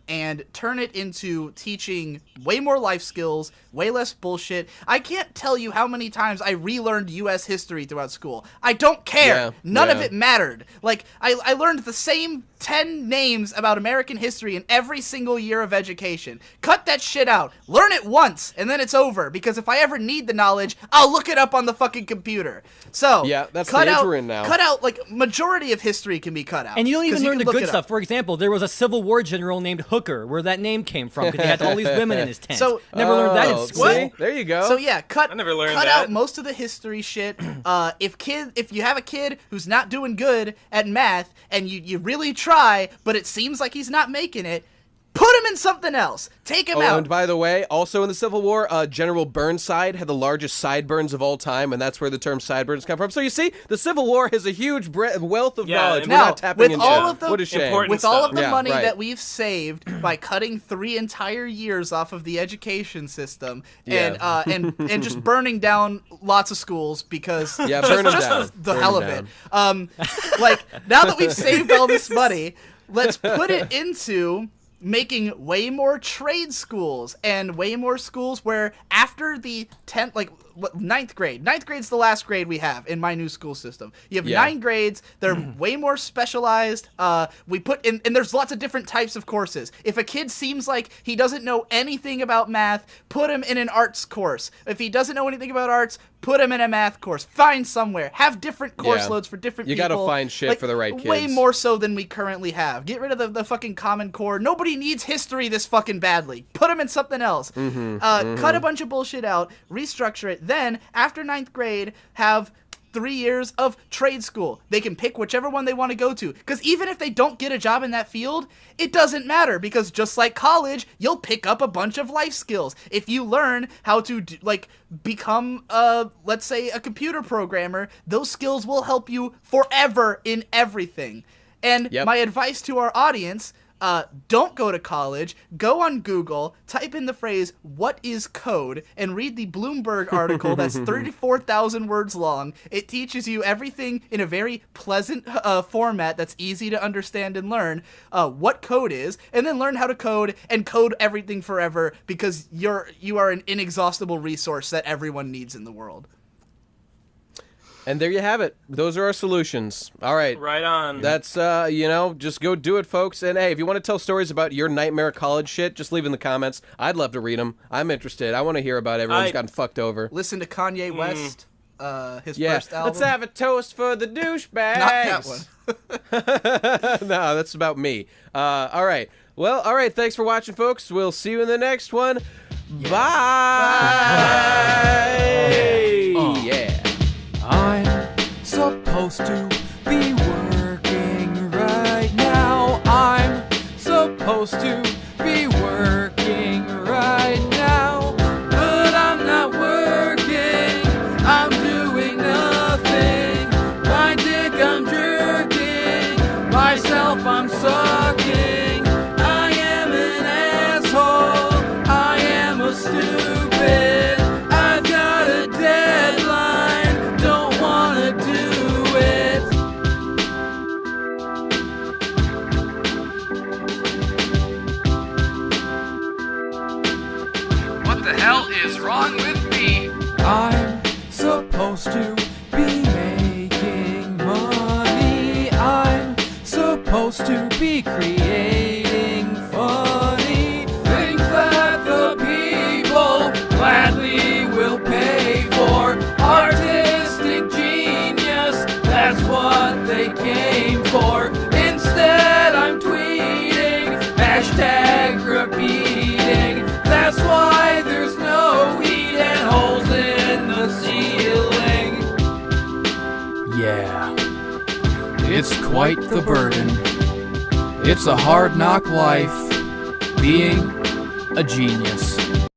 and turn it into teaching way more life skills, way less bullshit. I can't tell you how many times I relearned U.S. history throughout school. I don't care. None of it mattered. Like, I learned the same 10 names about American history in every single year of education. Cut that shit out. Learn it once, and then it's over, because if I ever need the knowledge, I'll look it up on the fucking computer. So, yeah, that's the age we're in now. Cut out, like, majority of history can be cut out. And you don't even learn the good stuff. For example, there was a Civil War general named Hooker, where that name came from, because he had all these women in his tent. So, never learned that in school. See? There you go. So yeah, I never learned that. out most of the history shit. If you have a kid who's not doing good at math, and you really try, but it seems like he's not making it, put him in something else. Take him out. And by the way, also in the Civil War, General Burnside had the largest sideburns of all time, and that's where the term sideburns come from. So you see, the Civil War has a huge wealth of knowledge. We're not tapping into it. What a shame. With all of the money that we've saved by cutting 3 entire years off of the education system, and just burning down lots of schools because burn them down. For the hell of it. Like, now that we've saved all this money, let's put it into making way more trade schools and way more schools where after the 10th, like 9th grade. 9th grade's the last grade we have in my new school system. You have 9 grades. They're way more specialized. We put in, and there's lots of different types of courses. If a kid seems like he doesn't know anything about math, put him in an arts course. If he doesn't know anything about arts, put him in a math course. Find somewhere. Have different course loads for different people. You gotta find shit for the right kids. Way more so than we currently have. Get rid of the fucking Common Core. Nobody needs history this fucking badly. Put him in something else. Cut a bunch of bullshit out. Restructure it. Then, after 9th grade, have 3 years of trade school. They can pick whichever one they want to go to. Because even if they don't get a job in that field, it doesn't matter. Because just like college, you'll pick up a bunch of life skills. If you learn how to, become, let's say, a computer programmer, those skills will help you forever in everything. And my advice to our audience, don't go to college, go on Google, type in the phrase, "what is code," and read the Bloomberg article that's 34,000 words long. It teaches you everything in a very pleasant format that's easy to understand and learn, what code is, and then learn how to code and code everything forever, because you are an inexhaustible resource that everyone needs in the world. And there you have it. Those are our solutions. All right. Right on. That's, just go do it, folks. And, hey, if you want to tell stories about your nightmare college shit, just leave in the comments. I'd love to read them. I'm interested. I want to hear about everyone who's gotten fucked over. Listen to Kanye West, his first album. Let's have a toast for the douchebags. Not that one. No, that's about me. All right. Well, all right. Thanks for watching, folks. We'll see you in the next one. Yeah. Bye. Yeah. I'm supposed to be working right now. I'm supposed to be working right now. But I'm not working. I'm doing nothing. My dick I'm jerking. Myself I'm sucking. I am an asshole. I am a stupid. I've got a deadline. Is wrong with me? I'm supposed to be making money. I'm supposed to be creating funny things that the people gladly will pay for. Artistic genius, that's what they came for. Instead I'm tweeting, hashtag repeating. That's why there's no heat and holes in the ceiling. Yeah, it's quite the burden. It's a hard knock life, being a genius.